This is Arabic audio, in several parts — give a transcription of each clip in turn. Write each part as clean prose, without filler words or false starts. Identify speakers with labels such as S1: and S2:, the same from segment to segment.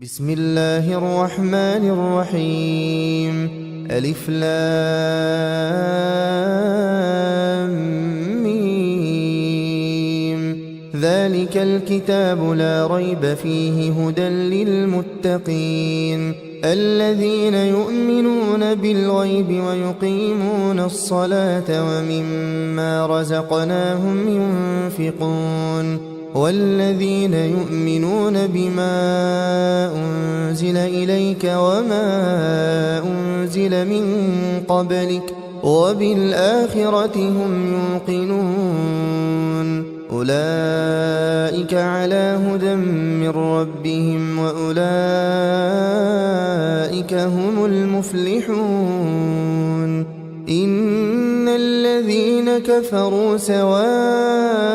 S1: بسم الله الرحمن الرحيم. ألف لام ميم. ذلك الكتاب لا ريب فيه هدى للمتقين الذين يؤمنون بالغيب ويقيمون الصلاة ومما رزقناهم ينفقون والذين يؤمنون بما أنزل إليك وما أنزل من قبلك وبالآخرة هم يوقنون أولئك على هدى من ربهم وأولئك هم المفلحون. إن الذين كفروا سواء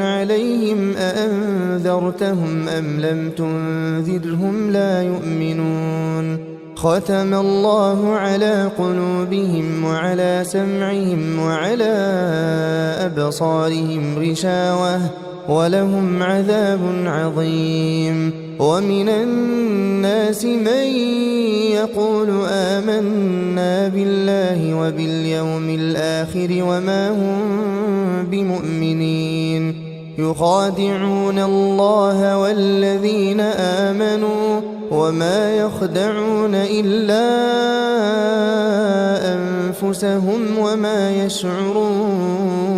S1: عليهم أأنذرتهم أم لم تنذرهم لا يؤمنون. ختم الله على قلوبهم وعلى سمعهم وعلى أبصارهم غشاوة ولهم عذاب عظيم. ومن الناس من يقول آمنا بالله وباليوم الآخر وما هم بمؤمنين يخادعون الله والذين آمنوا وما يخدعون إلا أنفسهم وما يشعرون.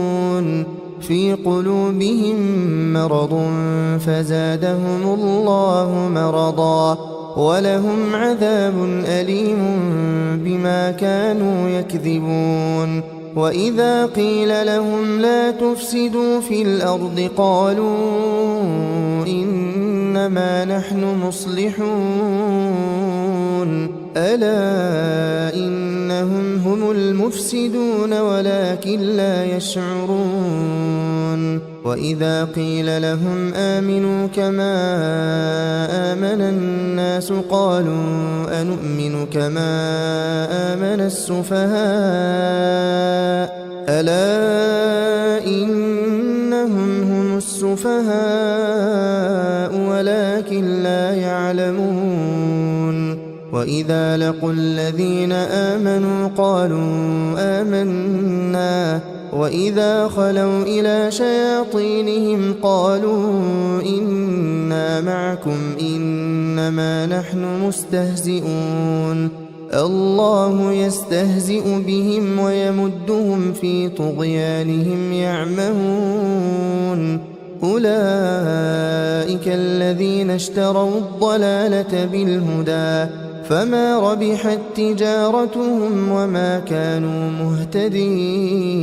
S1: في قلوبهم مرض فزادهم الله مرضا ولهم عذاب أليم بما كانوا يكذبون. وإذا قيل لهم لا تفسدوا في الأرض قالوا إنما نحن مصلحون ألا إنهم هم المفسدون ولكن لا يشعرون. وإذا قيل لهم آمنوا كما آمن الناس قالوا أنؤمن كما آمن السفهاء ألا إنهم هم السفهاء ولكن لا يعلمون. وإذا لقوا الذين آمنوا قالوا آمنا وإذا خلوا إلى شياطينهم قالوا إنا معكم إنما نحن مستهزئون. الله يستهزئ بهم ويمدهم في طغيانهم يعمهون. أولئك الذين اشتروا الضلالة بالهدى فما ربحت تجارتهم وما كانوا مهتدين.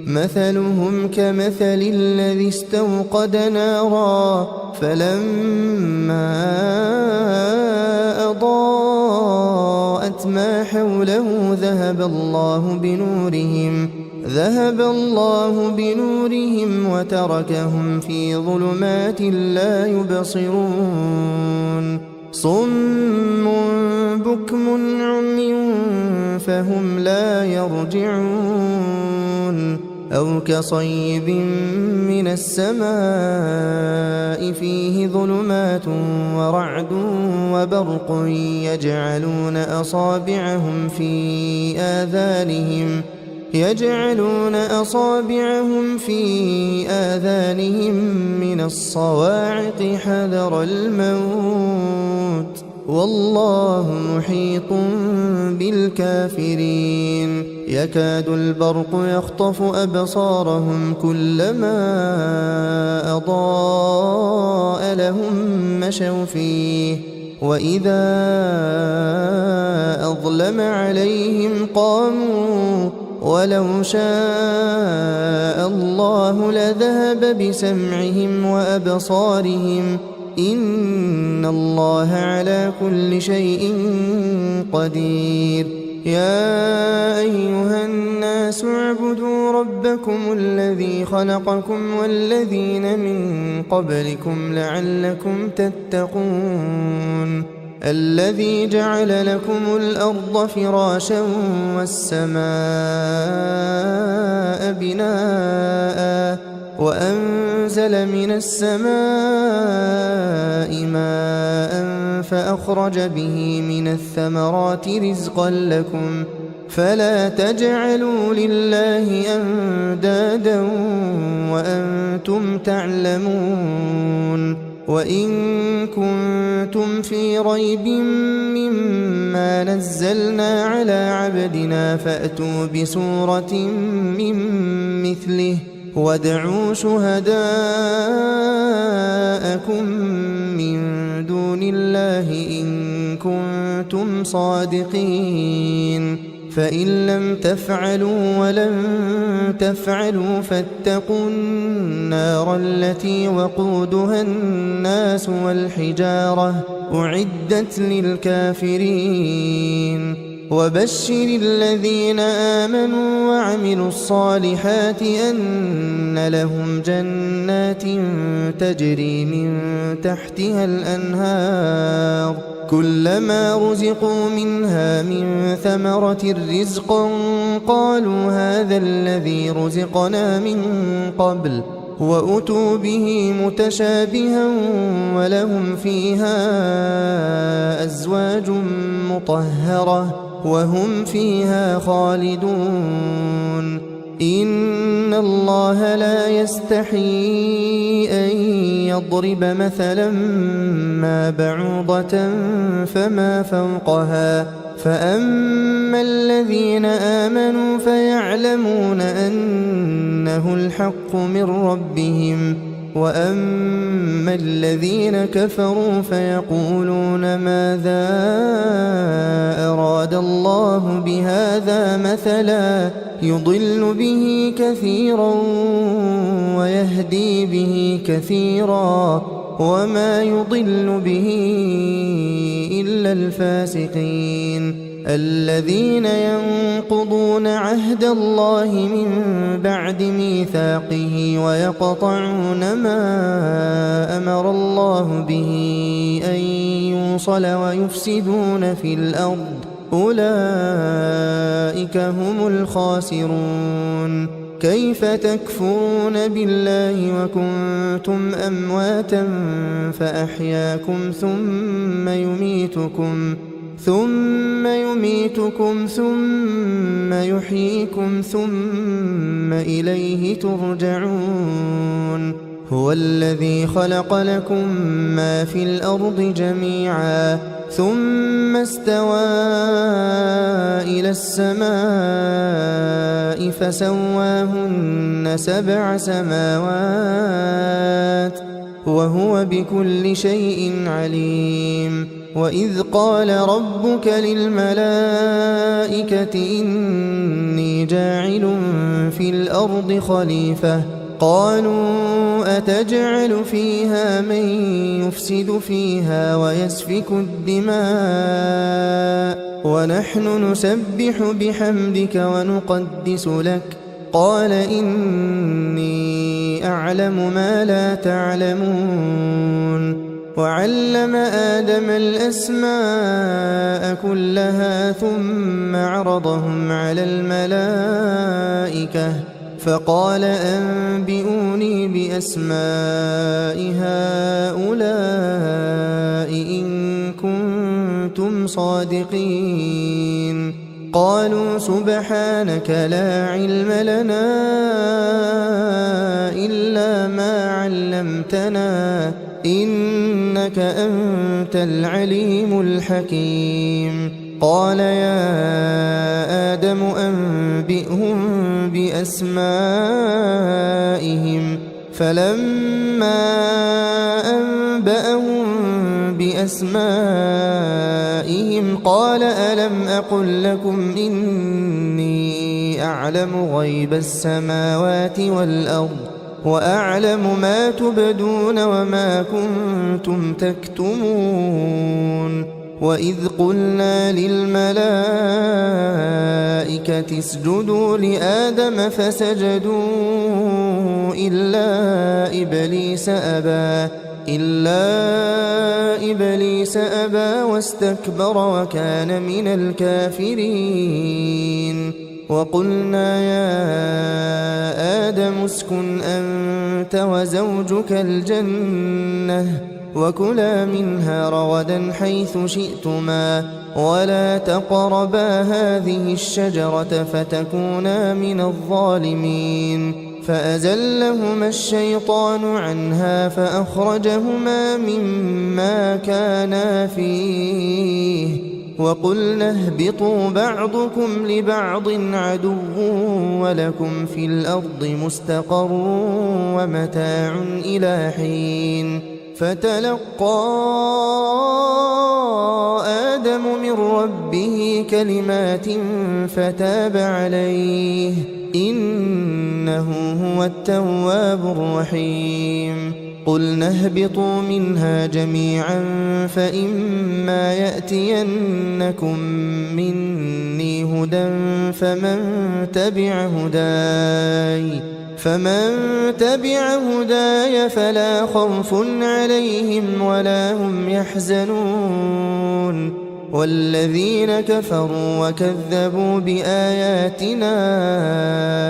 S1: مثلهم كمثل الذي استوقد نارا فلما أضاءت ما حوله ذهب الله بنورهم وتركهم في ظلمات لا يبصرون. صم بكم عمي فهم لا يرجعون. أو كصيب من السماء فيه ظلمات ورعد وبرق يجعلون أصابعهم في آذانهم من الصواعق حذر الموت والله محيط بالكافرين. يكاد البرق يخطف أبصارهم كلما أضاء لهم مشوا فيه وإذا أظلم عليهم قاموا ولو شاء الله لذهب بسمعهم وأبصارهم إن الله على كل شيء قدير. يا أيها الناس اعبدوا ربكم الذي خلقكم والذين من قبلكم لعلكم تتقون. الذي جعل لكم الأرض فراشا والسماء بناء وأنزل من السماء فأخرج به من الثمرات رزقا لكم فلا تجعلوا لله أندادا وأنتم تعلمون وإن كنتم في ريب مما نزلنا على عبدنا فأتوا بسورة من مثله وادعوا شهداءكم من دون الله إن كنتم صادقين فإن لم تفعلوا ولن تفعلوا فاتقوا النار التي وقودها الناس والحجارة أعدت للكافرين وبشر الذين آمنوا وعملوا الصالحات أن لهم جنات تجري من تحتها الأنهار كلما رزقوا منها من ثمرة رزقا قالوا هذا الذي رزقنا من قبل وأتوا به متشابها ولهم فيها أزواج مطهرة وهم فيها خالدون إن الله لا يستحيي أن يضرب مثلا ما بعوضة فما فوقها فأما الذين آمنوا فيعلمون أنه الحق من ربهم وأما الذين كفروا فيقولون ماذا أراد الله بهذا مثلا يضل به كثيرا ويهدي به كثيرا وما يضل به إلا الفاسقين الذين ينقضون عهد الله من بعد ميثاقه ويقطعون ما أمر الله به أن يوصل ويفسدون في الأرض أولئك هم الخاسرون كيف تكفرون بالله وكنتم أمواتا فأحياكم ثم يميتكم ثم يحييكم ثم إليه ترجعون هو الذي خلق لكم ما في الأرض جميعا ثم استوى إلى السماء فسواهن 7 سماوات وهو بكل شيء عليم وإذ قال ربك للملائكة إني جاعل في الأرض خليفة قالوا أتجعل فيها من يفسد فيها ويسفك الدماء ونحن نسبح بحمدك ونقدس لك قال إني أعلم ما لا تعلمون وعلم آدم الأسماء كلها ثم عرضهم على الملائكة فقال أنبئوني بأسماء هؤلاء إن كنتم صادقين قالوا سبحانك لا علم لنا إلا ما علمتنا إنك أنت العليم الحكيم قال يا آدم أنبئهم بأسمائهم فلما أنبأهم بأسمائهم قال ألم أقل لكم إني أعلم غيب السماوات والأرض وأعلم ما تبدون وما كنتم تكتمون وإذ قلنا للملائكة اسجدوا لآدم فسجدوا إلا إبليس أبى واستكبر وكان من الكافرين وقلنا يا آدم اسكن أنت وزوجك الجنة وكلا منها رغدا حيث شئتما ولا تقربا هذه الشجرة فتكونا من الظالمين فأزلهما الشيطان عنها فأخرجهما مما كانا فيه وقلنا اهبطوا بعضكم لبعض عدو ولكم في الأرض مستقر ومتاع إلى حين فتلقى آدم من ربه كلمات فتاب عليه إنه هو التواب الرحيم قلنا اهبطوا منها جميعا فإما يأتينكم مني هدى فمن تبع هداي فلا خوف عليهم ولا هم يحزنون والذين كفروا وكذبوا بآياتنا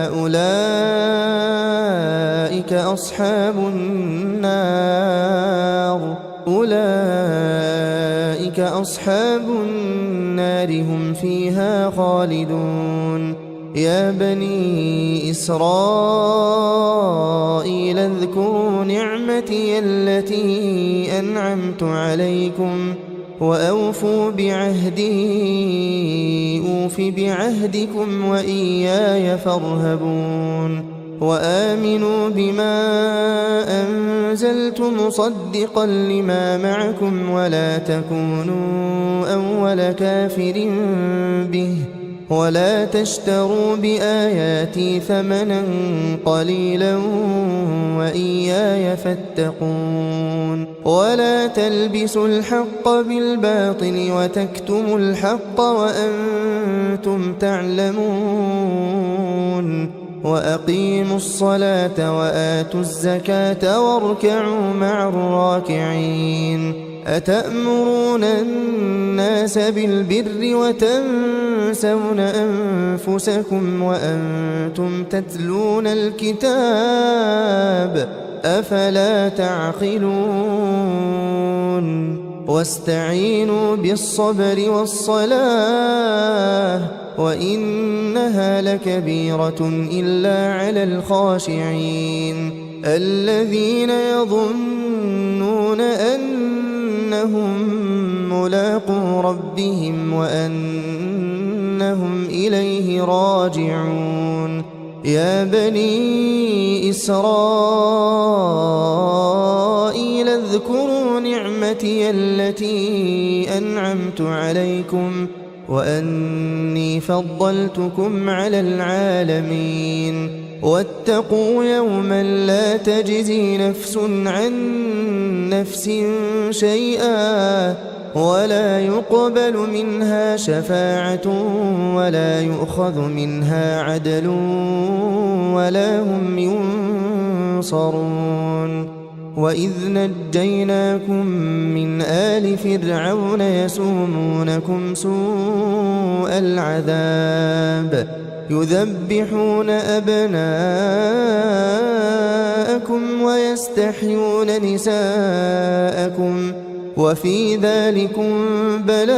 S1: أولئك أصحاب النار هم فيها خالدون يا بني إسرائيل اذكروا نعمتي التي أنعمت عليكم وأوفوا بعهدي أوف بعهدكم وإياي فارهبون وآمنوا بما أنزلت مصدقا لما معكم ولا تكونوا أول كافر به ولا تشتروا بآياتي ثمنا قليلا وإياي فاتقون ولا تلبسوا الحق بالباطل وتكتموا الحق وأنتم تعلمون وأقيموا الصلاة وآتوا الزكاة واركعوا مع الراكعين أتأمرون الناس بالبر وتنسون أنفسكم وأنتم تتلون الكتاب أفلا تعقلون واستعينوا بالصبر والصلاة وإنها لكبيرة إلا على الخاشعين الذين يظنون أنهم ملاقو ربهم وأنهم إليه راجعون يا بني إسرائيل اذكروا نعمتي التي أنعمت عليكم وأني فضلتكم على العالمين واتقوا يوما لا تجزي نفس عن نفس شيئا ولا يقبل منها شفاعة ولا يؤخذ منها عدل ولا هم ينصرون وإذ نجيناكم من آل فرعون يسومونكم سوء العذاب يذبحون أبناءكم ويستحيون نساءكم وفي ذلكم بلاء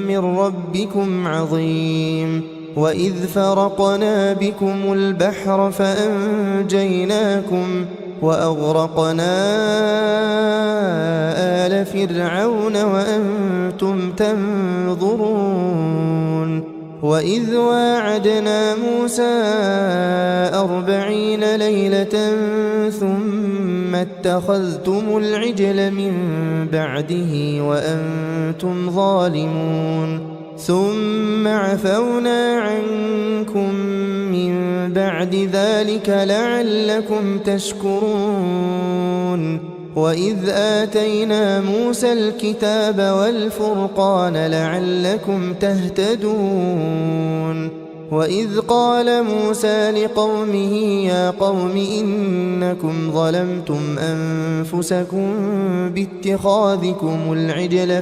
S1: من ربكم عظيم وإذ فرقنا بكم البحر فأنجيناكم وأغرقنا آل فرعون وأنتم تنظرون وإذ واعدنا موسى 40 ليلة ثم اتخذتم العجل من بعده وأنتم ظالمون ثم عفونا عنكم من بعد ذلك لعلكم تشكرون وإذ آتينا موسى الكتاب والفرقان لعلكم تهتدون وإذ قال موسى لقومه يا قوم إنكم ظلمتم أنفسكم باتخاذكم العجل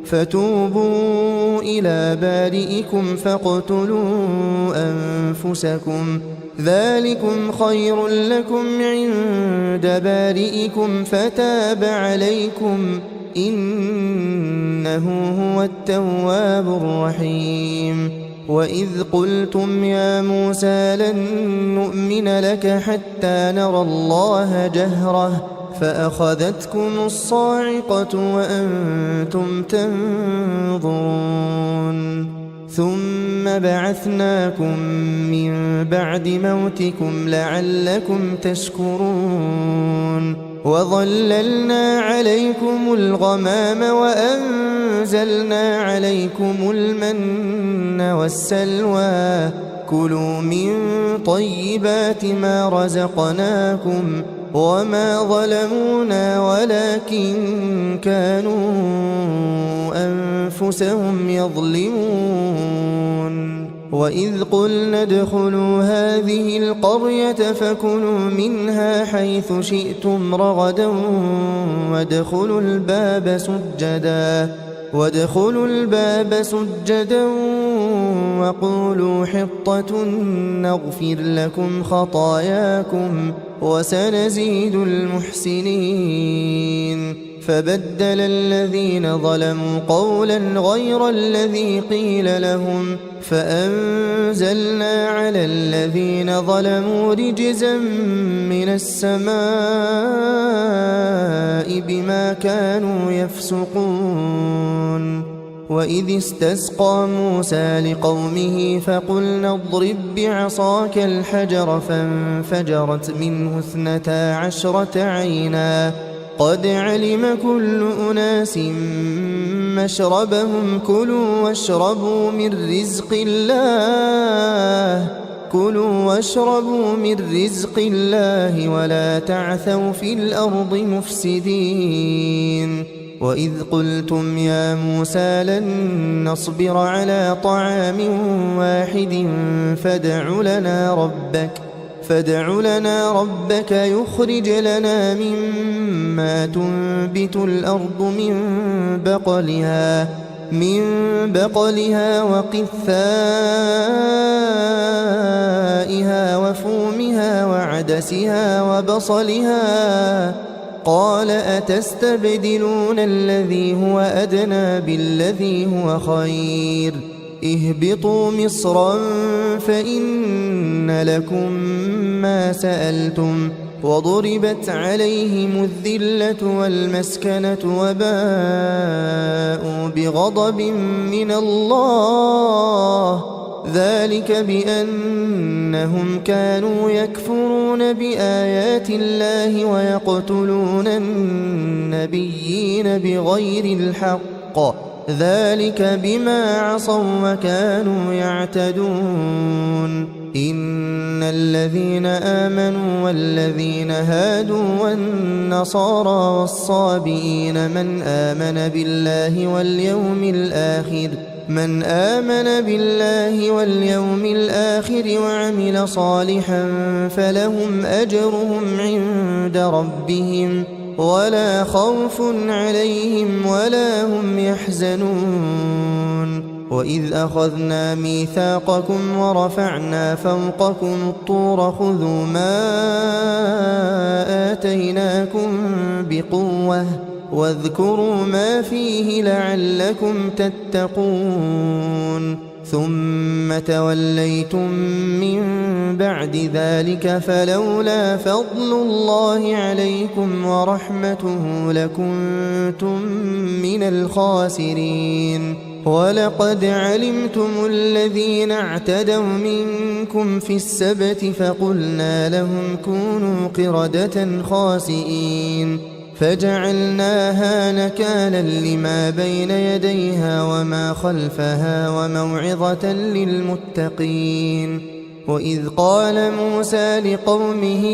S1: فتوبوا إلى بارئكم فاقتلوا أنفسكم ذلكم خير لكم عند بارئكم فتاب عليكم إنه هو التواب الرحيم وإذ قلتم يا موسى لن نؤمن لك حتى نرى الله جهرة فأخذتكم الصاعقة وأنتم تنظرون ثم بعثناكم من بعد موتكم لعلكم تشكرون وظللنا عليكم الغمام وأنزلنا عليكم المن والسلوى كلوا من طيبات ما رزقناكم وما ظلمونا ولكن كانوا أنفسهم يظلمون وإذ قلنا ادخلوا هذه القرية فكلوا منها حيث شئتم رغدا وادخلوا الباب سجدا وقولوا حطة نغفر لكم خطاياكم وسنزيد المحسنين فبدل الذين ظلموا قولا غير الذي قيل لهم فأنزلنا على الذين ظلموا رجزا من السماء بما كانوا يفسقون وإذ استسقى موسى لقومه فقلنا اضرب بعصاك الحجر فانفجرت منه 12 عينا قد علم كل أناس مشربهم كلوا واشربوا من رزق الله ولا تعثوا في الأرض مفسدين وإذ قلتم يا موسى لن نصبر على طعام واحد فادع لنا ربك يخرج لنا مما تنبت الأرض من بقلها وقثائها وفومها وعدسها وبصلها قال أتستبدلون الذي هو أدنى بالذي هو خير اهبطوا مصرا فإن لكم ما سألتم وضربت عليهم الذلة والمسكنة وباءوا بغضب من الله ذلك بأنهم كانوا يكفرون بآيات الله ويقتلون النبيين بغير الحق ذلك بما عصوا وكانوا يعتدون إن الذين آمنوا والذين هادوا والنصارى والصابئين من آمن بالله واليوم الآخر وعمل صالحا فلهم أجرهم عند ربهم ولا خوف عليهم ولا هم يحزنون وإذ أخذنا ميثاقكم ورفعنا فوقكم الطور خذوا ما آتيناكم بقوة واذكروا ما فيه لعلكم تتقون ثم توليتم من بعد ذلك فلولا فضل الله عليكم ورحمته لكنتم من الخاسرين ولقد علمتم الذين اعتدوا منكم في السبت فقلنا لهم كونوا قردة خاسئين فجعلناها نكالا لما بين يديها وما خلفها وموعظة للمتقين وإذ قال موسى لقومه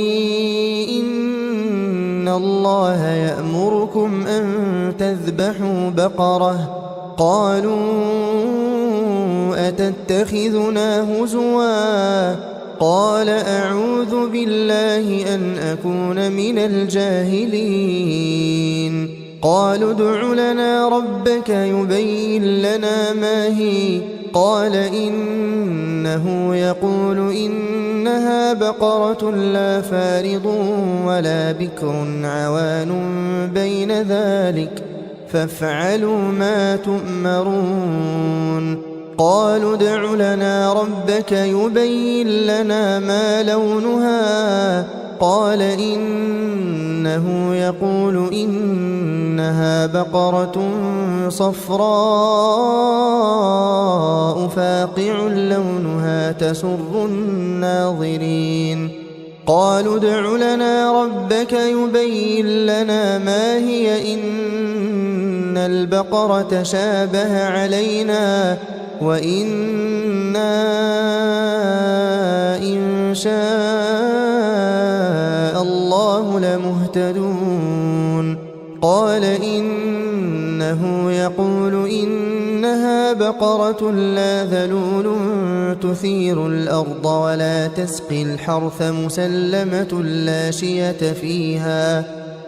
S1: إن الله يأمركم أن تذبحوا بقرة قالوا أتتخذنا هزوا قال أعوذ بالله أن أكون من الجاهلين قالوا ادع لنا ربك يبين لنا ما هي قال إنه يقول إنها بقرة لا فارض ولا بكر عوان بين ذلك فافعلوا ما تؤمرون قالوا ادع لنا ربك يبين لنا ما لونها قال إنه يقول إنها بقرة صفراء فاقع لونها تسر الناظرين قالوا ادع لنا ربك يبين لنا ما هي إن البقرة شابه علينا وإنا إن شاء الله لمهتدون قال إنه يقول إنها بقرة لا ذلول تثير الأرض ولا تسقي الحرث مسلمة لا شية فيها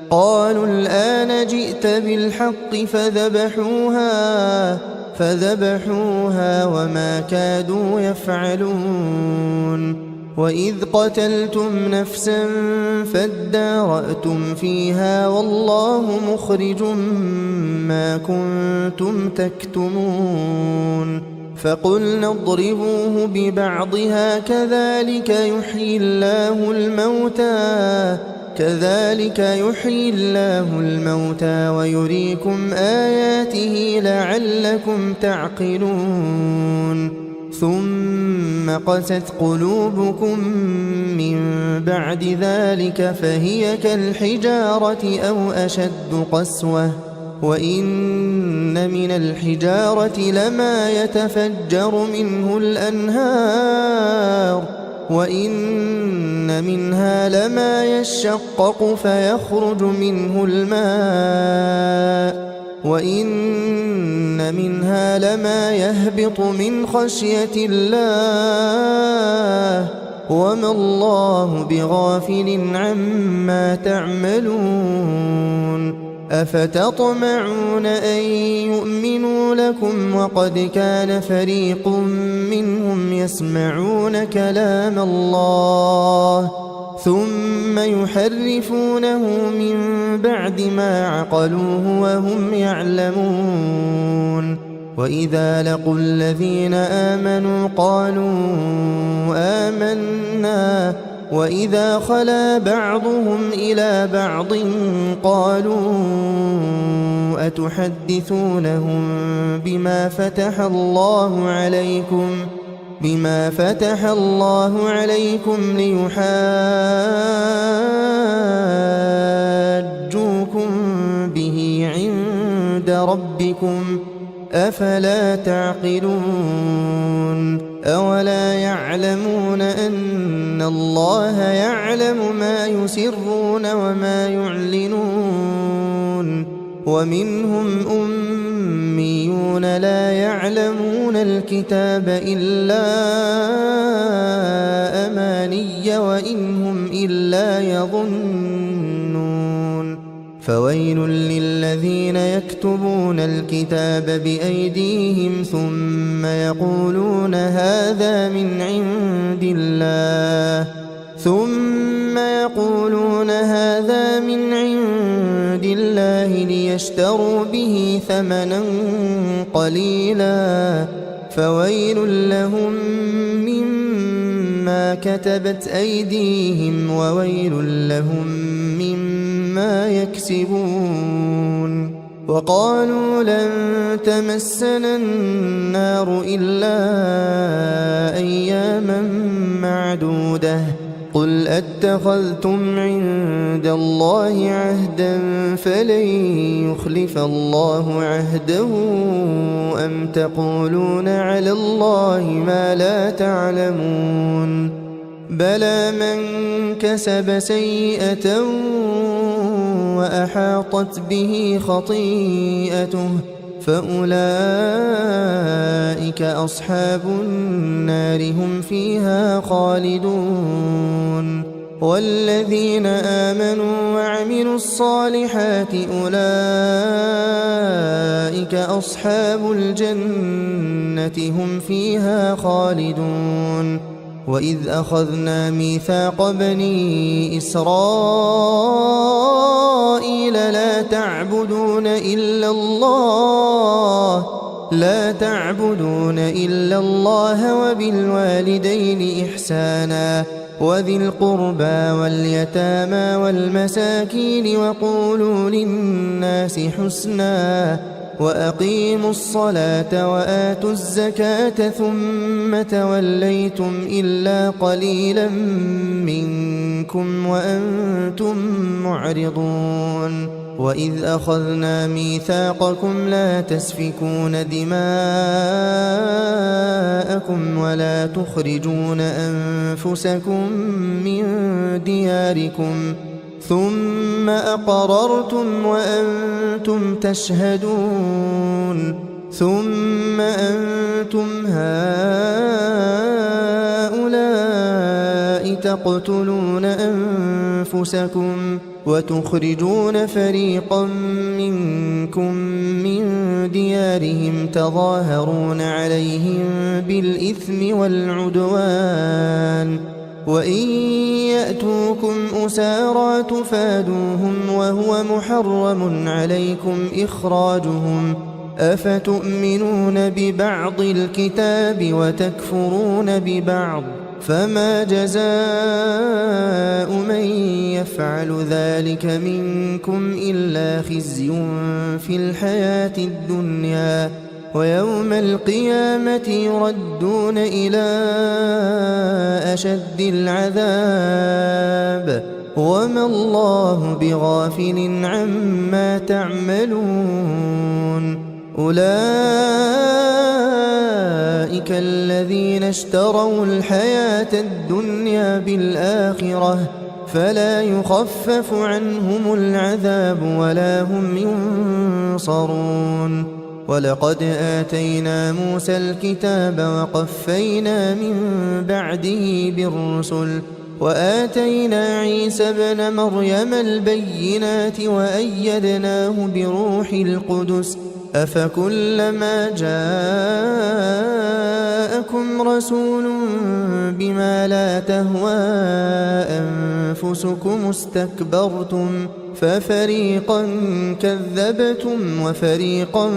S1: قالوا الآن جئت بالحق فذبحوها وما كادوا يفعلون وإذ قتلتم نفسا فادارأتم فيها والله مخرج ما كنتم تكتمون فقلنا اضربوه ببعضها كذلك يحيي الله الموتى ويريكم آياته لعلكم تعقلون ثم قست قلوبكم من بعد ذلك فهي كالحجارة أو أشد قسوة وإن من الحجارة لما يتفجر منه الأنهار وإن منها لما يشقق فيخرج منه الماء وإن منها لما يهبط من خشية الله وما الله بغافل عما تعملون أفتطمعون أن يؤمنوا لكم وقد كان فريق منهم يسمعون كلام الله ثم يحرفونه من بعد ما عقلوه وهم يعلمون وإذا لقوا الذين آمنوا قالوا آمنا وإذا خلا بعضهم إلى بعض قالوا أتحدثونهم بما فتح الله عليكم ليحاجوكم به عند ربكم أفلا تعقلون أولا يعلمون أن الله يعلم ما يسرون وما يعلنون ومنهم أميون لا يعلمون الكتاب إلا أماني وإن هم إلا يظنون فويل للذين يكتبون الكتاب بأيديهم ثم يقولون هذا من عند الله ليشتروا به ثمنا قليلا فويل لهم مما كتبت أيديهم وويل لهم مما يكسبون وقالوا لن تمسنا النار إلا أياما معدودة قل أتخذتم عند الله عهدا فلن يخلف الله عهده أم تقولون على الله ما لا تعلمون بلى من كسب سيئة وأحاطت به خطيئته فأولئك أصحاب النار هم فيها خالدون والذين آمنوا وعملوا الصالحات أولئك أصحاب الجنة هم فيها خالدون وإذ أخذنا ميثاق بني إسرائيل لا تعبدون إلا الله وبالوالدين إحسانا وذي القربى واليتامى والمساكين وقولوا للناس حسنا وأقيموا الصلاة وآتوا الزكاة ثم توليتم إلا قليلا منكم وأنتم معرضون وإذ أخذنا ميثاقكم لا تسفكون دماءكم ولا تخرجون أنفسكم من دياركم ثم أقررتم وأنتم تشهدون ثم أنتم هؤلاء تقتلون أنفسكم وتخرجون فريقا منكم من ديارهم تظاهرون عليهم بالإثم والعدوان وإن يأتوكم أسارى تفادوهم وهو محرم عليكم إخراجهم أفتؤمنون ببعض الكتاب وتكفرون ببعض فما جزاء من يفعل ذلك منكم إلا خزي في الحياة الدنيا ويوم القيامة يردون إلى أشد العذاب وما الله بغافل عما تعملون أولئك الذين اشتروا الحياة الدنيا بالآخرة فلا يخفف عنهم العذاب ولا هم ينصرون ولقد آتينا موسى الكتاب وقفينا من بعده بالرسل وآتينا عيسى ابن مريم البينات وأيدناه بروح القدس أفكلما جاءكم رسول بما لا تهوى أنفسكم استكبرتم ففريقا كذبتم وفريقا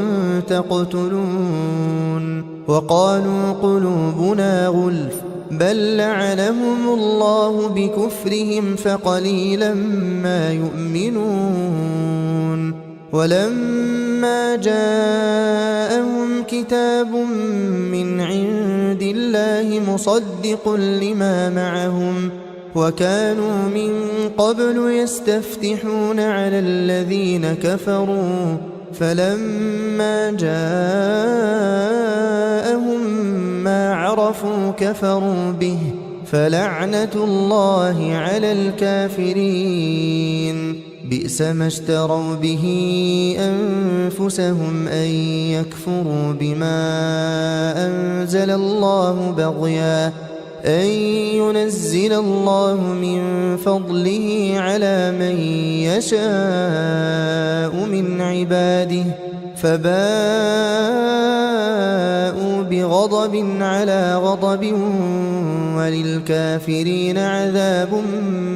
S1: تقتلون وقالوا قلوبنا غلف بل لعنهم الله بكفرهم فقليلا ما يؤمنون ولما جاءهم كتاب من عند الله مصدق لما معهم وكانوا من قبل يستفتحون على الذين كفروا فلما جاءهم ما عرفوا كفروا به فلعنة الله على الكافرين بئس ما اشتروا به أنفسهم أن يكفروا بما أنزل الله بغيا أن ينزل الله من فضله على من يشاء من عباده فباءوا بغضب على غضب وللكافرين عذاب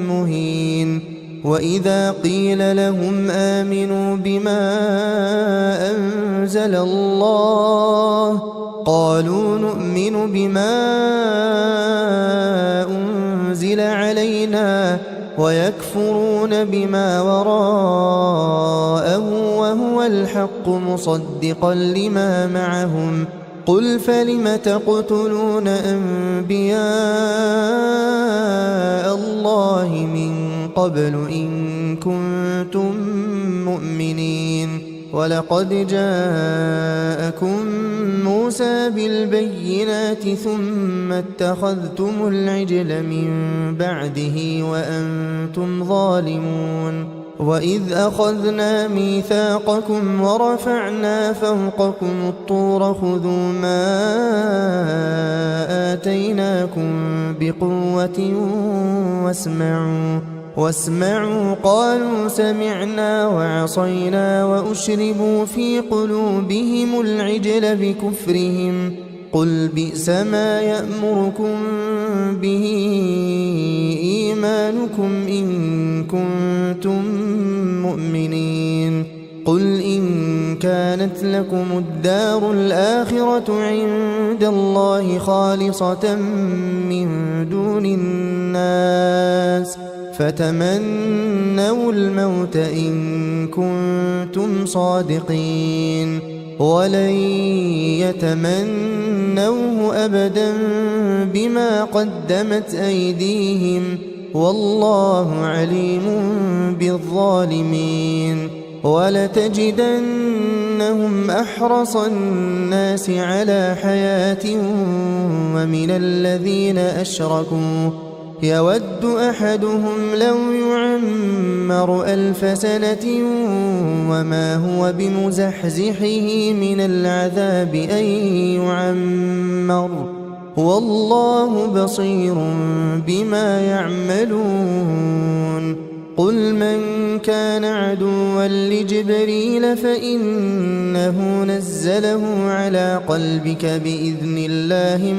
S1: مهين وإذا قيل لهم آمنوا بما أنزل الله قالوا نؤمن بما أنزل علينا ويكفرون بما وراءه وهو الحق مصدقا لما معهم قل فلم تقتلون أنبياء الله من قبل إن كنتم مؤمنين ولقد جاءكم موسى بالبينات ثم اتخذتم العجل من بعده وأنتم ظالمون وإذ أخذنا ميثاقكم ورفعنا فوقكم الطور خذوا ما آتيناكم بقوة واسمعوا قالوا سمعنا وعصينا وأشربوا في قلوبهم العجل بكفرهم قل بئس ما يأمركم به إيمانكم إن كنتم مؤمنين قل إن كانت لكم الدار الآخرة عند الله خالصة من دون الناس فتمنوا الموت إن كنتم صادقين ولن يتمنوه أبدا بما قدمت أيديهم والله عليم بالظالمين ولتجدنهم أحرص الناس على حياة ومن الذين أشركوا يود أحدهم لو يعمر 1000 سنة وما هو بمزحزحه من العذاب أن يعمر والله بصير بما يعملون قل من كان عدوا لجبريل فإنه نزله على قلبك بإذن الله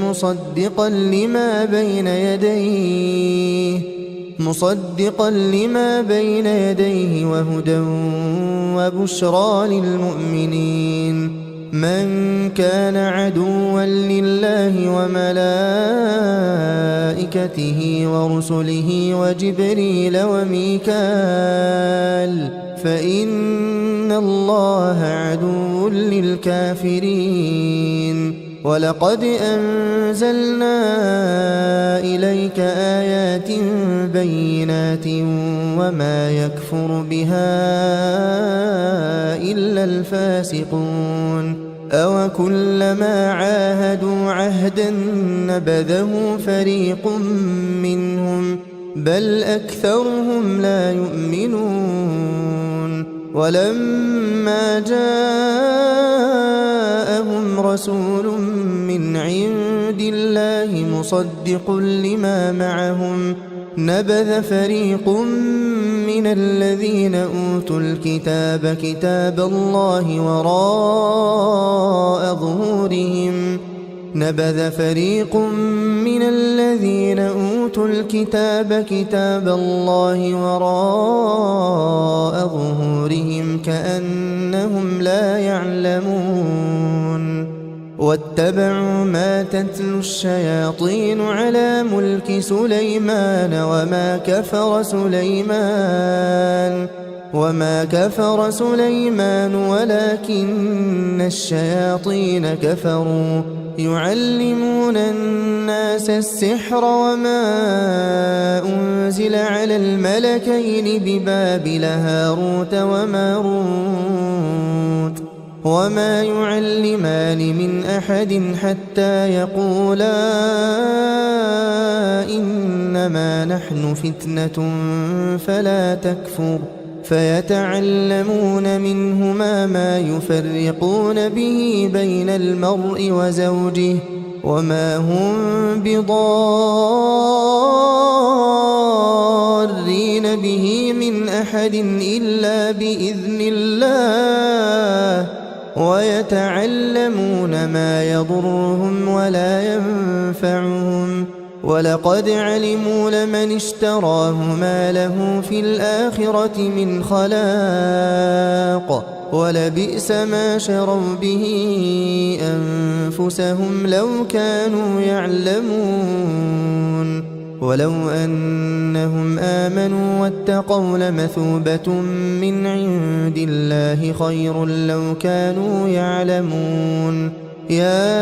S1: مصدقا لما بين يديه وهدى وبشرى للمؤمنين من كان عدوا لله وملائكته ورسله وجبريل وميكال فإن الله عدو للكافرين ولقد أنزلنا إليك آيات بينات وما يكفر بها إلا الفاسقون أوكلما عاهدوا عهدا نبذه فريق منهم بل أكثرهم لا يؤمنون ولما جاءهم رسول من عند الله مصدق لما معهم نبذ فريق من الذين أوتوا الكتاب كتاب الله وراء ظهورهم نبذ فريق من الذين أوتوا الكتاب كتاب الله وراء ظهورهم كأنهم لا يعلمون واتبعوا ما تتلو الشياطين على ملك سليمان وما كفر سليمان ولكن الشياطين كفروا يعلمون الناس السحر وما أنزل على الملكين ببابل هاروت وماروت وما يعلمان من أحد حتى يقولا إنما نحن فتنة فلا تكفر فيتعلمون منهما ما يفرقون به بين المرء وزوجه وما هم بضارين به من أحد إلا بإذن الله ويتعلمون ما يضرهم ولا ينفعهم ولقد علموا لمن اشتراه ما له في الآخرة من خلاق ولبئس ما شروا به أنفسهم لو كانوا يعلمون ولو أنهم آمنوا واتقوا لمثوبة من عند الله خير لو كانوا يعلمون يا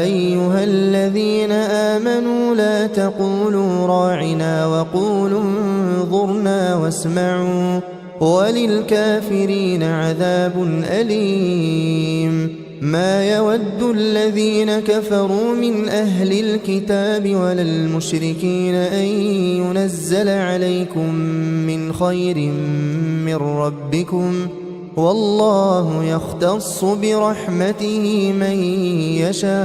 S1: أيها الذين آمنوا لا تقولوا راعنا وقولوا انظرنا واسمعوا وللكافرين عذاب أليم ما يود الذين كفروا من أهل الكتاب ولا المشركين أن ينزل عليكم من خير من ربكم والله يختص برحمته من يشاء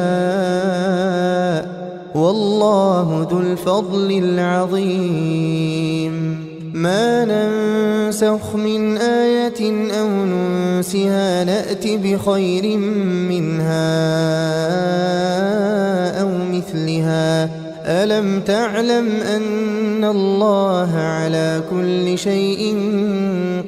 S1: والله ذو الفضل العظيم ما ننسخ من آية أو ننسها نأت بخير منها أو مثلها ألم تعلم أن الله على كل شيء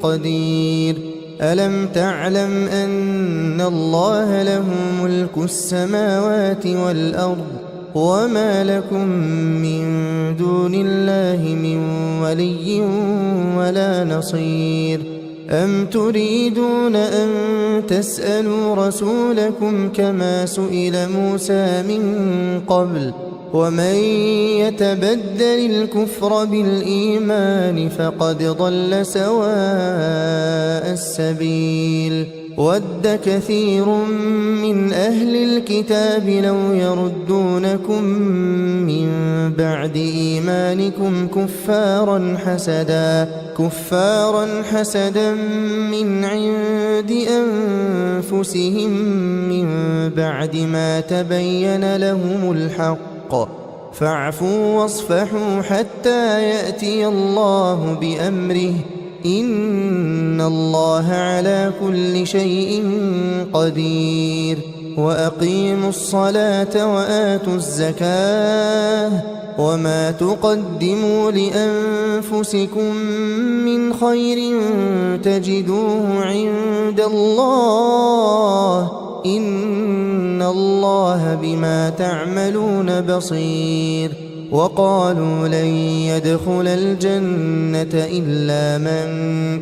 S1: قدير ألم تعلم أن الله له ملك السماوات والأرض وما لكم من دون الله من ولي ولا نصير أم تريدون أن تسألوا رسولكم كما سئل موسى من قبل ومن يتبدل الكفر بالإيمان فقد ضل سواء السبيل ود كثير من أهل الكتاب لو يردونكم من بعد إيمانكم كفارا حسدا من عند أنفسهم من بعد ما تبين لهم الحق فاعفوا واصفحوا حتى يأتي الله بأمره إن الله على كل شيء قدير وأقيموا الصلاة وآتوا الزكاة وما تقدموا لأنفسكم من خير تجدوه عند الله إن الله بما تعملون بصير وقالوا لن يدخل الجنة إلا من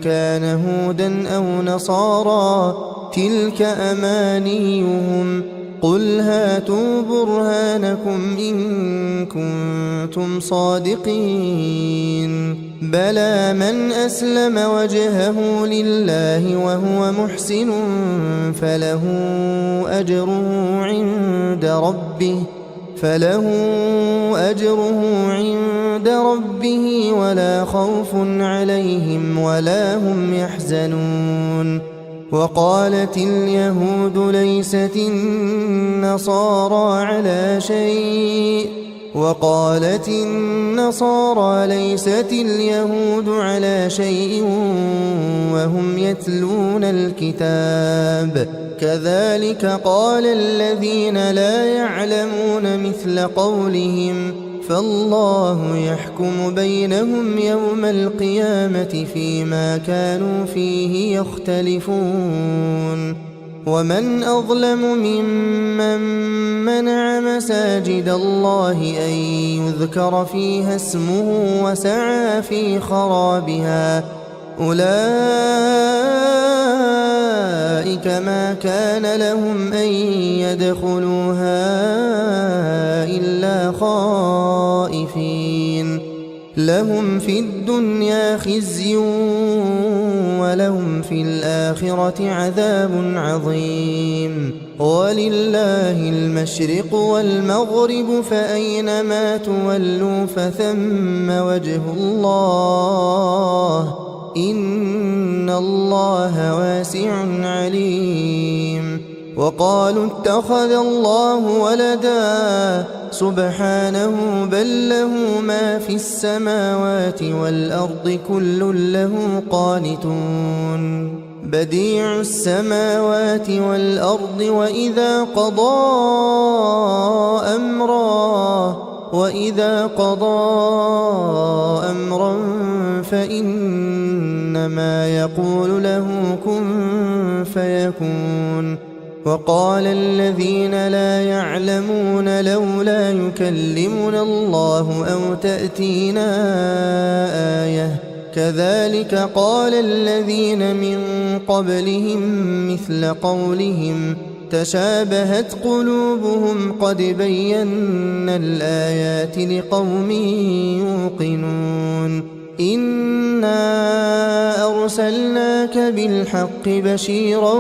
S1: كان هودا أو نصارى تلك أمانيهم قل هاتوا برهانكم إن كنتم صادقين بلى من أسلم وجهه لله وهو محسن فله أجره عند ربه ولا خوف عليهم ولا هم يحزنون وقالت اليهود ليست النصارى على شيء وقالت النصارى ليست اليهود على شيء وهم يتلون الكتاب كذلك قال الذين لا يعلمون مثل قولهم فالله يحكم بينهم يوم القيامة فيما كانوا فيه يختلفون ومن أظلم ممن منع مساجد الله أن يذكر فيها اسمه وسعى في خرابها أولئك ما كان لهم أن يدخلوها إلا خائفين لهم في الدنيا خزي ولهم في الآخرة عذاب عظيم ولله المشرق والمغرب فأينما تولوا فثم وجه الله إن الله واسع عليم وقالوا اتخذ الله ولدا سبحانه بل له ما في السماوات والأرض كل له قانتون بديع السماوات والأرض وإذا قضى أمرا فإنما يقول له كن فيكون وقال الذين لا يعلمون لولا يكلمنا الله أو تأتينا آية كذلك قال الذين من قبلهم مثل قولهم تشابهت قلوبهم قد بينا الآيات لقوم يوقنون إنا أرسلناك بالحق بشيرا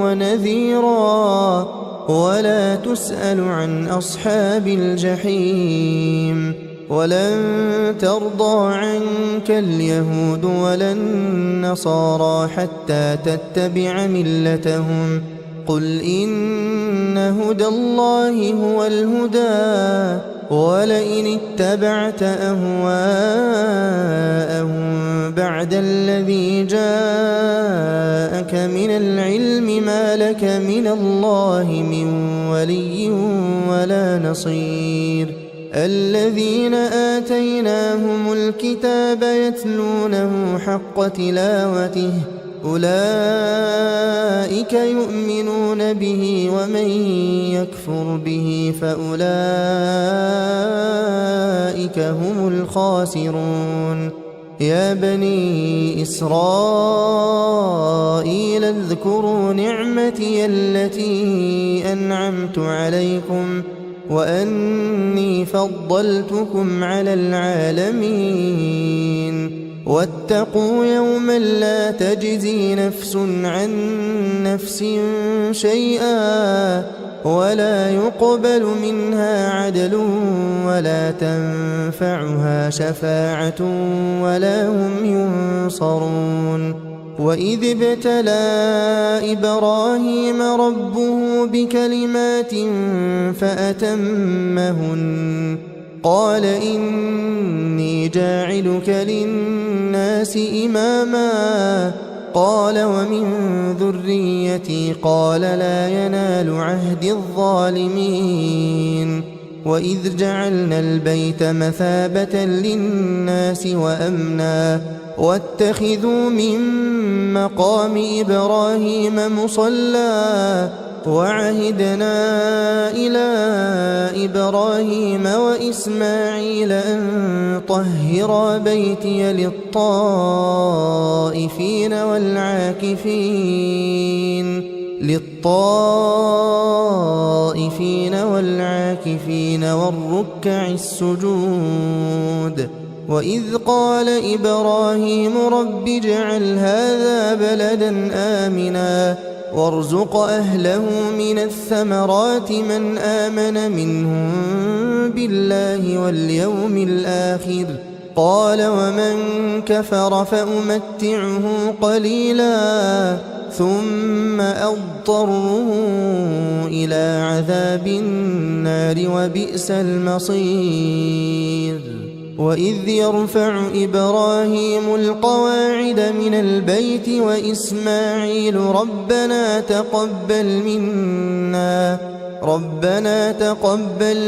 S1: ونذيرا ولا تسأل عن أصحاب الجحيم ولن ترضى عنك اليهود ولا النصارى حتى تتبع ملتهم قل إن هدى الله هو الهدى ولئن اتبعت أهواءهم بعد الذي جاءك من العلم ما لك من الله من ولي ولا نصير الذين آتيناهم الكتاب يتلونه حق تلاوته أولئك يؤمنون به ومن يكفر به فأولئك هم الخاسرون يا بني إسرائيل اذكروا نعمتي التي أنعمت عليكم وأني فضلتكم على العالمين واتقوا يوما لا تجزي نفس عن نفس شيئا ولا يقبل منها عدل ولا تنفعها شفاعة ولا هم ينصرون وإذ ابتلى إبراهيم ربه بكلمات فأتمهن قال إني جاعلك للناس إماما قال ومن ذريتي قال لا ينال عهد الظالمين وإذ جعلنا البيت مثابة للناس وأمنا واتخذوا من مقام إبراهيم مصلى وعهدنا إلى إبراهيم وإسماعيل أن طهرا بيتي للطائفين والعاكفين والركع السجود وإذ قال إبراهيم رب اجعل هذا بلدا آمنا وارزق أهله من الثمرات من آمن منهم بالله واليوم الآخر قال ومن كفر فأمتعه قليلا ثم أضطره إلى عذاب النار وبئس المصير وإذ يرفع إبراهيم القواعد من البيت وإسماعيل ربنا تقبل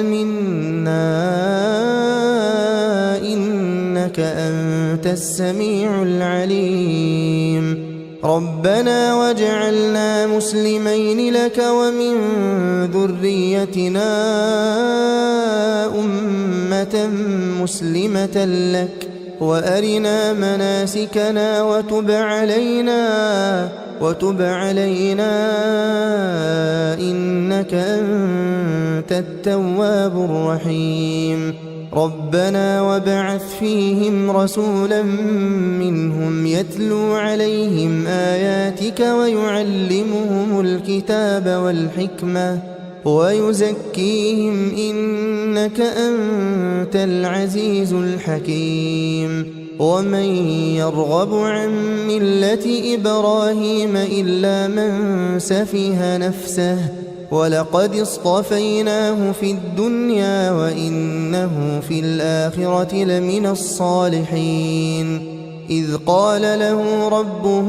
S1: منا إنك أنت السميع العليم ربنا واجعلنا مسلمين لك ومن ذريتنا أمة مسلمة لك وأرنا مناسكنا وتب علينا إنك أنت التواب الرحيم ربنا وابعث فيهم رسولا منهم يتلو عليهم آياتك ويعلمهم الكتاب والحكمة ويزكيهم إنك أنت العزيز الحكيم ومن يرغب عن ملة إبراهيم إلا من سفه نفسه ولقد اصطفيناه في الدنيا وإنه في الآخرة لمن الصالحين إذ قال له ربه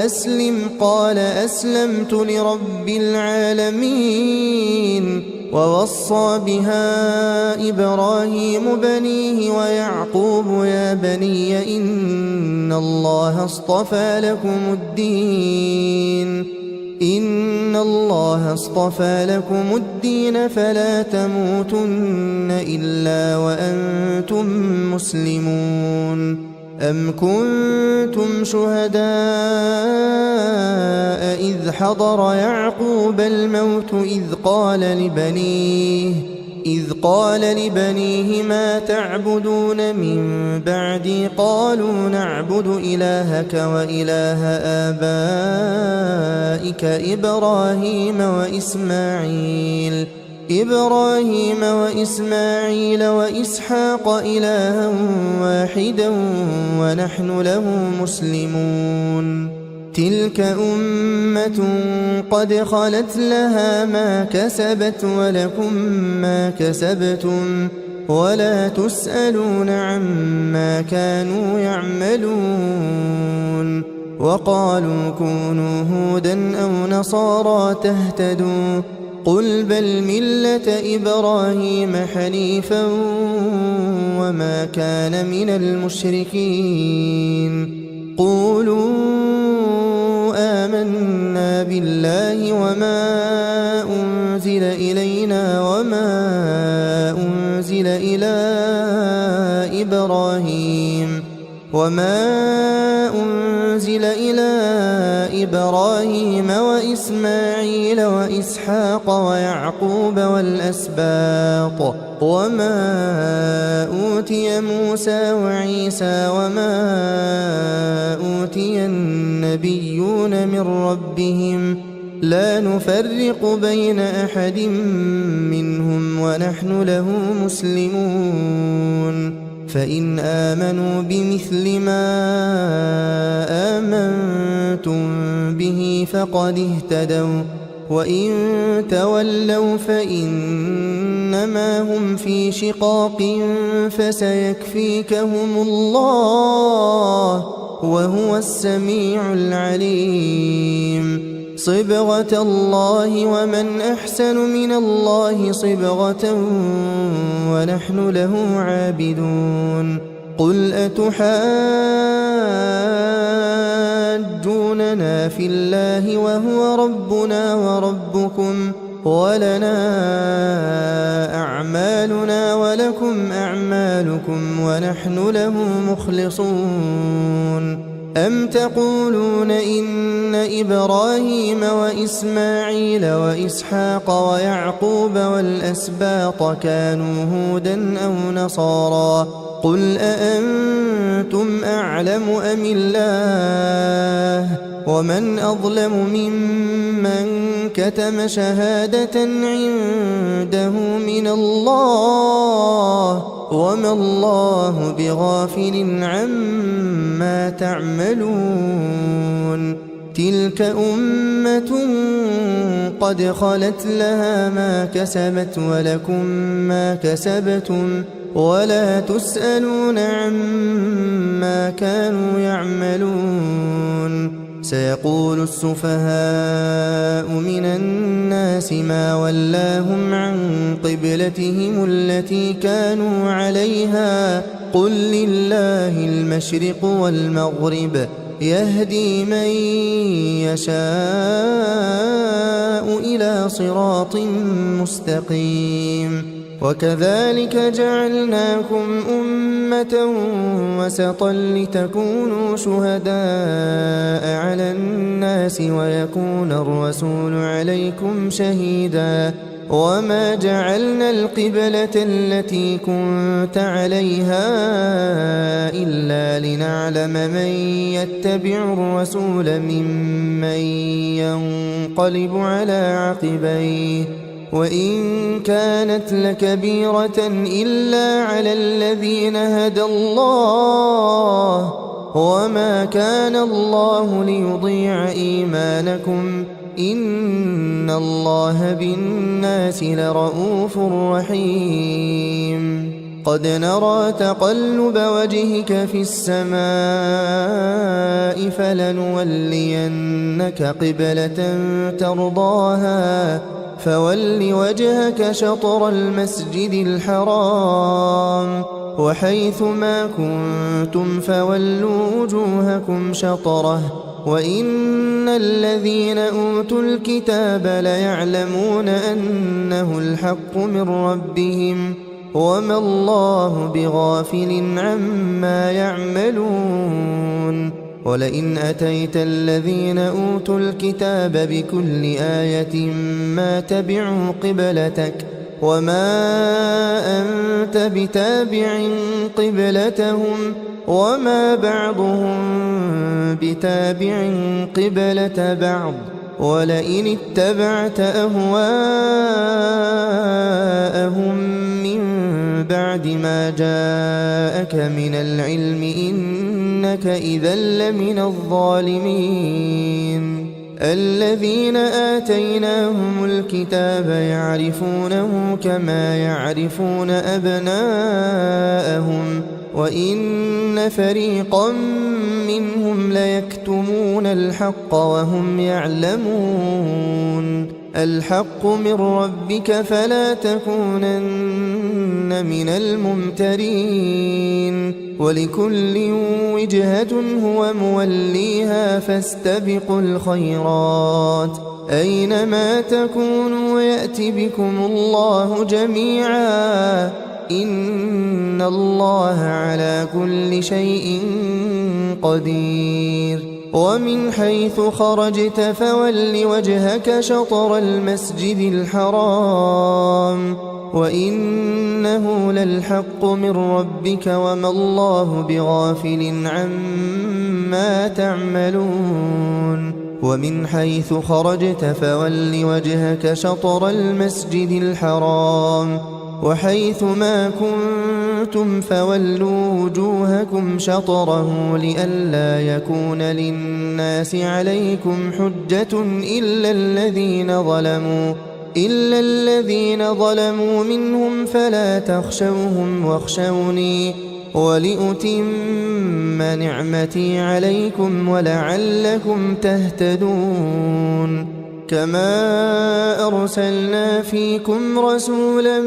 S1: أسلم قال أسلمت لرب العالمين ووصى بها إبراهيم بنيه ويعقوب يا بني إن الله اصطفى لكم الدين فلا تموتن إلا وأنتم مسلمون أم كنتم شهداء إذ حضر يعقوب الموت إذ إذ قال لبنيه ما تعبدون من بعدي قالوا نعبد إلهك وإله آبائك إبراهيم وإسماعيل وإسحاق إلها واحدا ونحن له مسلمون تلك أمة قد خلت لها ما كسبت ولكم ما كسبتم ولا تسألون عما كانوا يعملون وقالوا كونوا هودا أو نصارى تهتدوا قل بل ملة إبراهيم حنيفا وما كان من المشركين قولوا آمنا بالله وما أنزل إلينا وما أنزل إلى إبراهيم وإسماعيل وإسحاق ويعقوب والأسباط وما أوتي موسى وعيسى وما أوتي النبيون من ربهم لا نفرق بين أحد منهم ونحن له مسلمون فإن آمنوا بمثل ما آمنتم به فقد اهتدوا وإن تولوا فإنما هم في شقاق فسيكفيكهم الله وهو السميع العليم صبغة الله ومن أحسن من الله صبغة ونحن له عابدون قل أتحاجوننا في الله وهو ربنا وربكم ولنا أعمالنا ولكم أعمالكم ونحن له مخلصون أم تقولون إن إبراهيم وإسماعيل وإسحاق ويعقوب والأسباط كانوا هودا أو نصارى قل أأنتم أعلم أم الله ومن أظلم ممن كتم شهادة عنده من الله وما الله بغافل عما تعملون تلك أمة قد خلت لها ما كسبت ولكم ما كسبتم ولا تسألون عما كانوا يعملون سيقول السفهاء من الناس ما ولاهم عن قبلتهم التي كانوا عليها قل لله المشرق والمغرب يهدي من يشاء إلى صراط مستقيم وكذلك جعلناكم أمة وسطا لتكونوا شهداء على الناس ويكون الرسول عليكم شهيدا وما جعلنا القبلة التي كنت عليها إلا لنعلم من يتبع الرسول ممن ينقلب على عقبيه وإن كانت لكبيرة إلا على الذين هدى الله وما كان الله ليضيع إيمانكم إن الله بالناس لرؤوف رحيم قد نرى تقلب وجهك في السماء فلنولينك قبلة ترضاها فول وجهك شطر المسجد الحرام وحيث ما كنتم فولوا وجوهكم شطره وإن الذين أوتوا الكتاب ليعلمون أنه الحق من ربهم وما الله بغافل عما يعملون ولئن أتيت الذين أوتوا الكتاب بكل آية ما تبعوا قبلتك وما أنت بتابع قبلتهم وما بعضهم بتابع قبلة بعض ولئن اتبعت أهواءهم من بعد ما جاءك من العلم إنك إذا لمن الظالمين الذين آتيناهم الكتاب يعرفونه كما يعرفون أبناءهم وإن فريقا منهم ليكتمون الحق وهم يعلمون الحق من ربك فلا تكونن من الممترين ولكل وجهة هو موليها فاستبقوا الخيرات أينما تكونوا يأت بكم الله جميعا إن الله على كل شيء قدير ومن حيث خرجت فول وجهك شطر المسجد الحرام وإنه للحق من ربك وما الله بغافل عما تعملون ومن حيث خرجت فول وجهك شطر المسجد الحرام وحيث ما كنتم فولوا وجوهكم شطره لئلا يكون للناس عليكم حجة إلا الذين ظلموا منهم فلا تخشوهم واخشوني ولأتم نعمتي عليكم ولعلكم تهتدون كما أرسلنا فيكم رسولا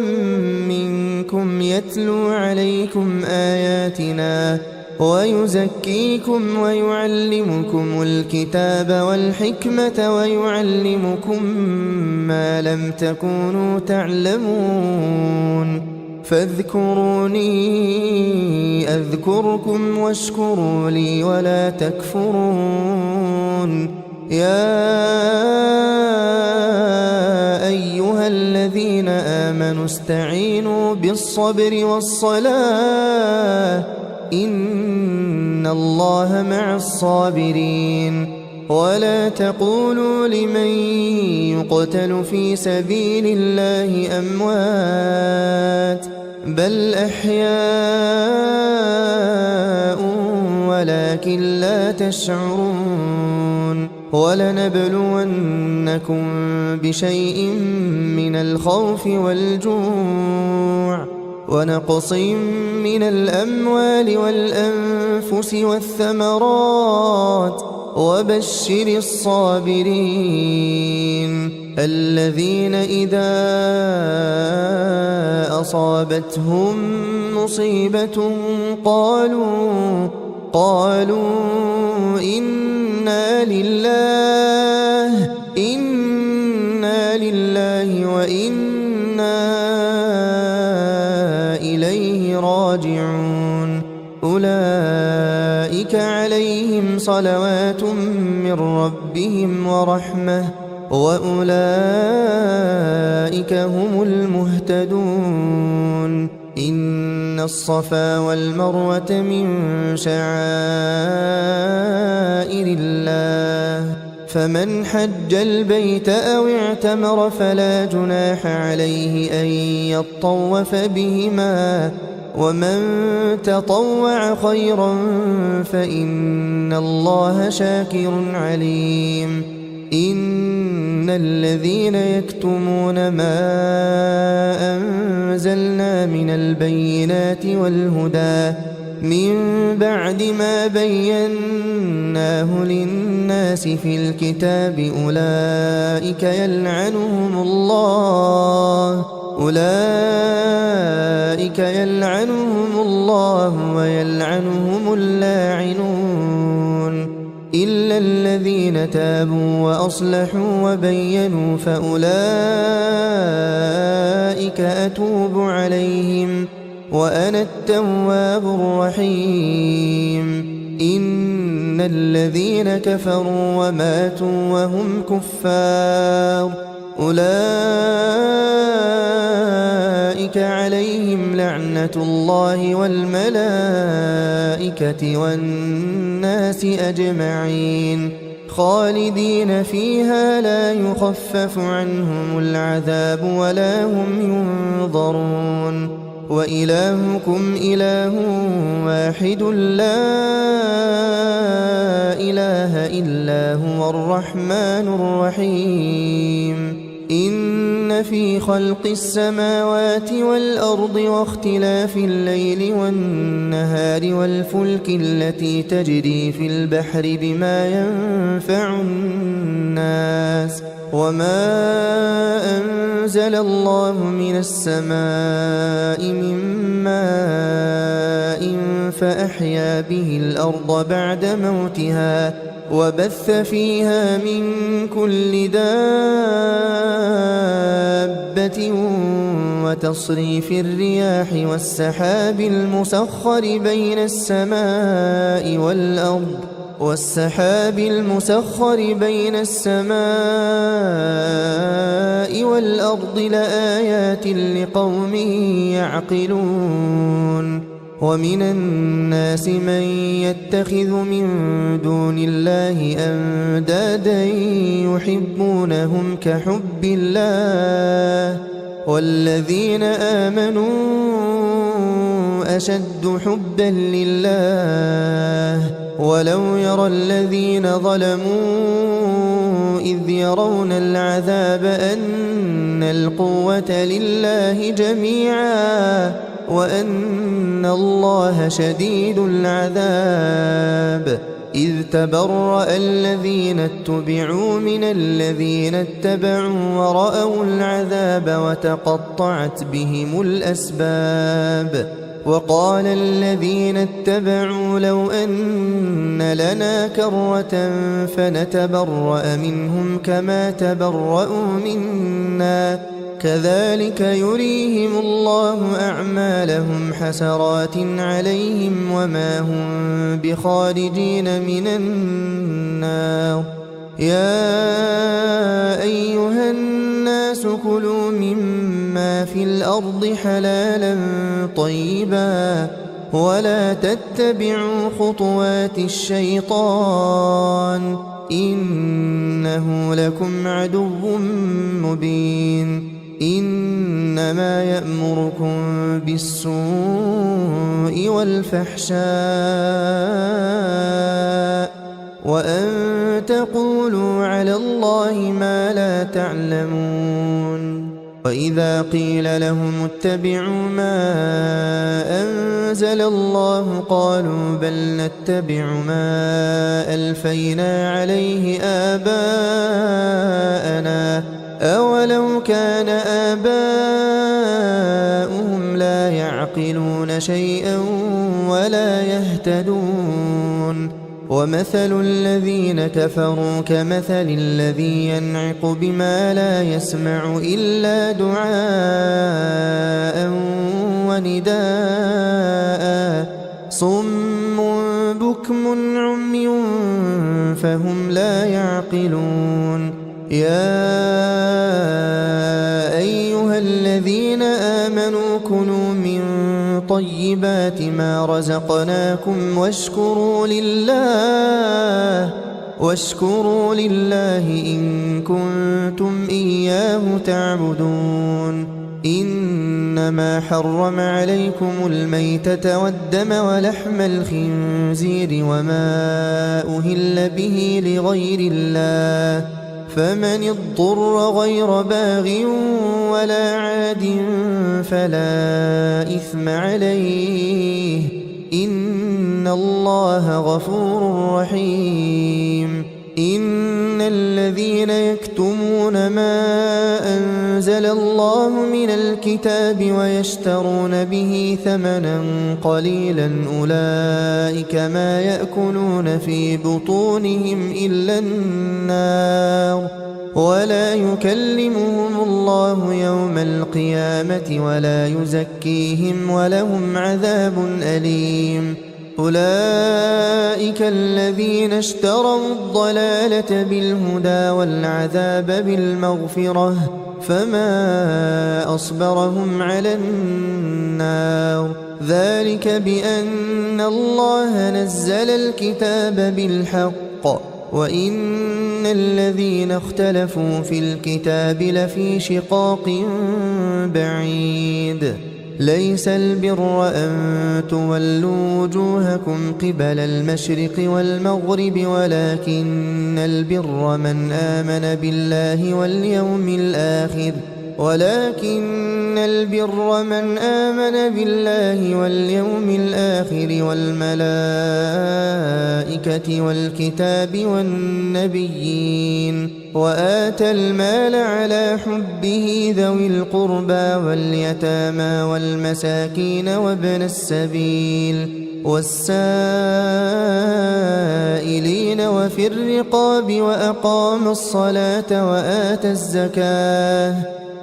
S1: منكم يتلو عليكم آياتنا ويزكيكم ويعلمكم الكتاب والحكمة ويعلمكم ما لم تكونوا تعلمون فاذكروني أذكركم واشكروا لي ولا تكفرون يا أيها الذين آمنوا استعينوا بالصبر والصلاة إن الله مع الصابرين ولا تقولوا لمن يقتل في سبيل الله أموات بل أحياء ولكن لا تشعرون ولنبلونكم بشيء من الخوف والجوع ونقص من الأموال والأنفس والثمرات وبشر الصابرين الذين إذا أصابتهم مصيبة قالوا إنا لله وإنا إليه راجعون أولئك عليهم صلوات من ربهم ورحمة وأولئك هم المهتدون إن الصفا والمروة من شعائر الله فمن حج البيت أو اعتمر فلا جناح عليه أن يطوف بهما ومن تطوع خيرا فإن الله شاكر عليم إن الذين يكتمون ما أنزلنا من البينات والهدى من بعد ما بيناه للناس في الكتاب أولئك يلعنهم الله ويلعنهم اللاعنون إلا الذين تابوا وأصلحوا وبينوا فأولئك أتوب عليهم وأنا التواب الرحيم إن الذين كفروا وماتوا وهم كفار أولئك عليهم لعنة الله والملائكة والناس أجمعين خالدين فيها لا يخفف عنهم العذاب ولا هم ينظرون وإلهكم إله واحد لا إله إلا هو الرحمن الرحيم إن في خلق السماوات والأرض واختلاف الليل والنهار والفلك التي تجري في البحر بما ينفع الناس وما أنزل الله من السماء من ماء فأحيا به الأرض بعد موتها وبث فيها من كل دابة وتصريف الرياح والسحاب المسخر بين السماء والأرض لآيات لقوم يعقلون ومن الناس من يتخذ من دون الله أندادا يحبونهم كحب الله والذين آمنوا أشد حبا لله ولو يرى الذين ظلموا إذ يرون العذاب أن القوة لله جميعا وأن الله شديد العذاب إذ تبرأ الذين اتبعوا من الذين اتبعوا ورأوا العذاب وتقطعت بهم الأسباب وقال الذين اتبعوا لو أن لنا كرة فنتبرأ منهم كما تبرأوا منا كذلك يريهم الله أعمالهم حسرات عليهم وما هم بخارجين من النار يا أيها الناس كلوا مما في الأرض حلالا طيبا ولا تتبعوا خطوات الشيطان إنه لكم عدو مبين إنما يأمركم بالسوء والفحشاء وأن تقولوا على الله ما لا تعلمون وإذا قيل لهم اتبعوا ما أنزل الله قالوا بل نتبع ما ألفينا عليه آباءنا أولو كان آباؤهم لا يعقلون شيئا ولا يهتدون ومثل الذين كفروا كمثل الذي ينعق بما لا يسمع إلا دعاء ونداء صم بكم عمي فهم لا يعقلون يا أيها الذين آمنوا كلوا من طيبات ما رزقناكم واشكروا لله إن كنتم إياه تعبدون إنما حرم عليكم الميتة والدم ولحم الخنزير وما أهل به لغير الله فمن اضطر غير باغ ولا عاد فلا إثم عليه إن الله غفور رحيم إن الذين يكتمون ما أنزل الله من الكتاب ويشترون به ثمنا قليلا أولئك ما يأكلون في بطونهم إلا النار ولا يكلمهم الله يوم القيامة ولا يزكيهم ولهم عذاب أليم أولئك الذين اشتروا الضلالة بالهدى والعذاب بالمغفرة فما أصبرهم على النار ذلك بأن الله نزل الكتاب بالحق وإن الذين اختلفوا في الكتاب لفي شقاق بعيد ليس البر أن تولوا وجوهكم قبل المشرق والمغرب ولكن البر من آمن بالله واليوم الآخر والملائكة والكتاب والنبيين وآتى المال على حبه ذوي القربى واليتامى والمساكين وابن السبيل والسائلين وفي الرقاب وأقام الصلاة وآتى الزكاة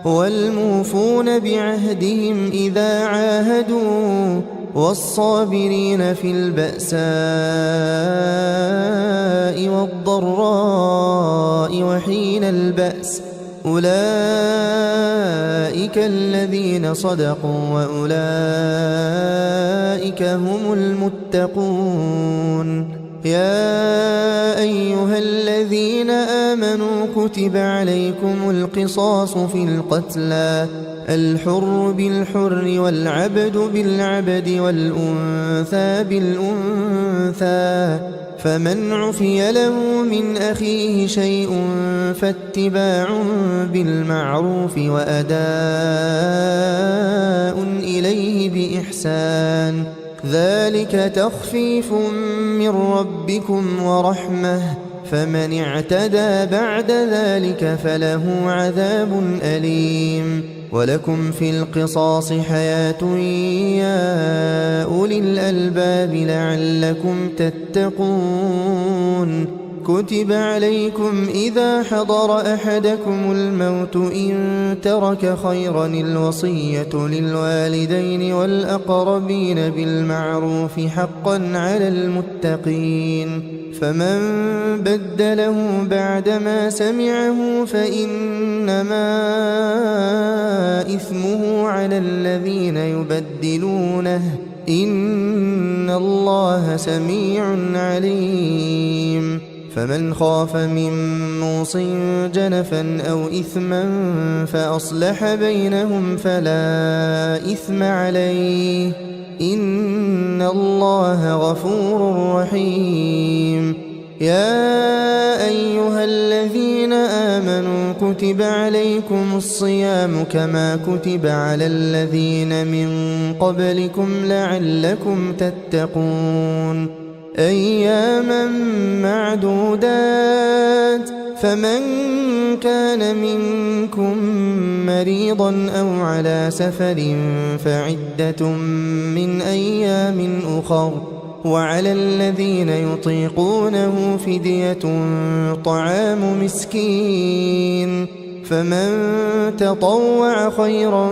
S1: والموفون بعهدهم إذا عاهدوا والصابرين في البأساء والضراء وحين البأس أولئك الذين صدقوا وأولئك هم المتقون يا أيها الذين آمنوا كتب عليكم القصاص في القتلى الحر بالحر والعبد بالعبد والأنثى بالأنثى فمن عفي له من أخيه شيء فاتباع بالمعروف وأداء إليه بإحسان ذلك تخفيف من ربكم ورحمة فمن اعتدى بعد ذلك فله عذاب أليم ولكم في القصاص حياة يا أولي الألباب لعلكم تتقون كتب عليكم إذا حضر أحدكم الموت إن ترك خيرا الوصية للوالدين والأقربين بالمعروف حقا على المتقين فمن بدله بعدما سمعه فإنما إثمه على الذين يبدلونه إن الله سميع عليم فمن خاف من موص جنفا أو إثما فأصلح بينهم فلا إثم عليه إن الله غفور رحيم يا أيها الذين آمنوا كتب عليكم الصيام كما كتب على الذين من قبلكم لعلكم تتقون أياما معدودات فمن كان منكم مريضا أو على سفر فعدة من أيام أخر وعلى الذين يطيقونه فدية طعام مسكين فمن تطوع خيرا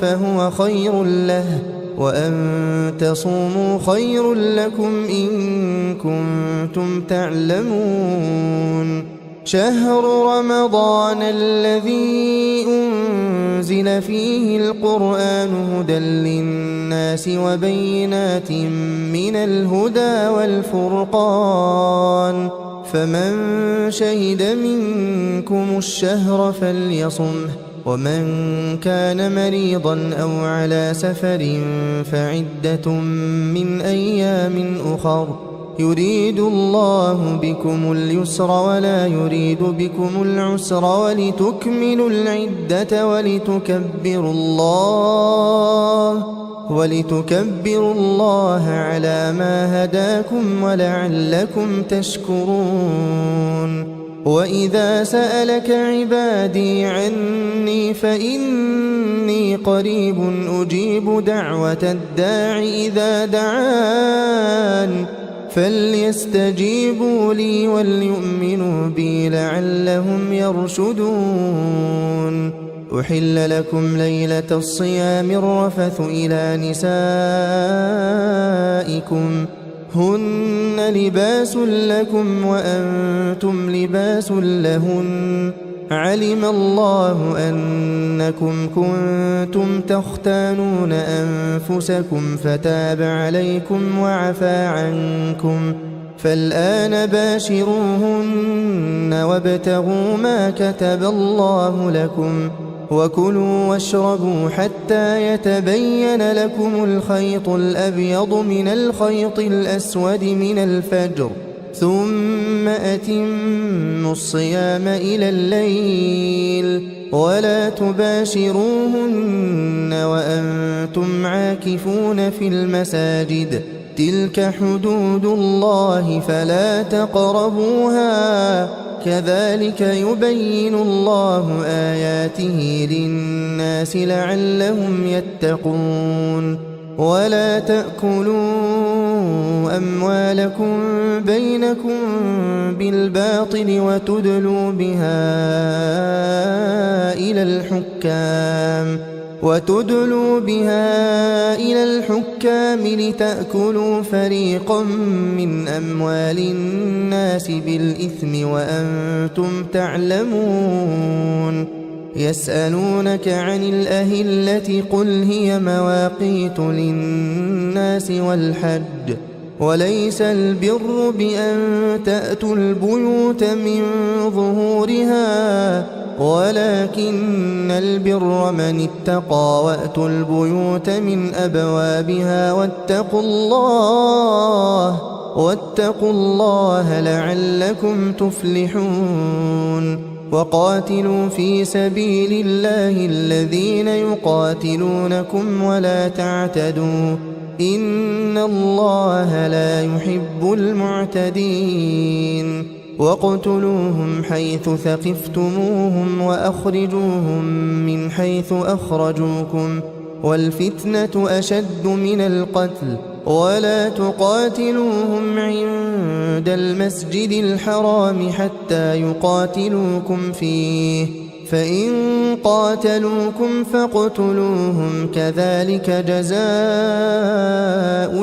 S1: فهو خير له وأن تصوموا خير لكم إن كنتم تعلمون شهر رمضان الذي أنزل فيه القرآن هدى للناس وبينات من الهدى والفرقان فمن شهد منكم الشهر فليصمه ومن كان مريضا أو على سفر فعدة من أيام أخر يريد الله بكم اليسر ولا يريد بكم العسر ولتكملوا العدة ولتكبروا الله على ما هداكم ولعلكم تشكرون وإذا سألك عبادي عني فإني قريب أجيب دعوة الداع إذا دعان فليستجيبوا لي وليؤمنوا بي لعلهم يرشدون أحل لكم ليلة الصيام الرفث إلى نسائكم هن لباس لكم وأنتم لباس لهن علم الله أنكم كنتم تختانون أنفسكم فتاب عليكم وعفى عنكم فالآن باشروهن وابتغوا ما كتب الله لكم وكلوا واشربوا حتى يتبين لكم الخيط الأبيض من الخيط الأسود من الفجر ثم أتموا الصيام إلى الليل ولا تباشروهن وأنتم عاكفون في المساجد تلك حدود الله فلا تقربوها كذلك يبين الله آياته للناس لعلهم يتقون ولا تأكلوا أموالكم بينكم بالباطل وتدلوا بها إلى الحكام لتأكلوا فريقا من أموال الناس بالإثم وأنتم تعلمون يسألونك عن الأهلة قل هي مواقيت للناس والحج وليس البر بأن تأتوا البيوت من ظهورها ولكن البر من اتقى وأتوا البيوت من أبوابها واتقوا الله لعلكم تفلحون وقاتلوا في سبيل الله الذين يقاتلونكم ولا تعتدوا إن الله لا يحب المعتدين واقتلوهم حيث ثقفتموهم وأخرجوهم من حيث أخرجوكم والفتنة أشد من القتل ولا تقاتلوهم عند المسجد الحرام حتى يقاتلوكم فيه فإن قاتلوكم فاقتلوهم كذلك جزاء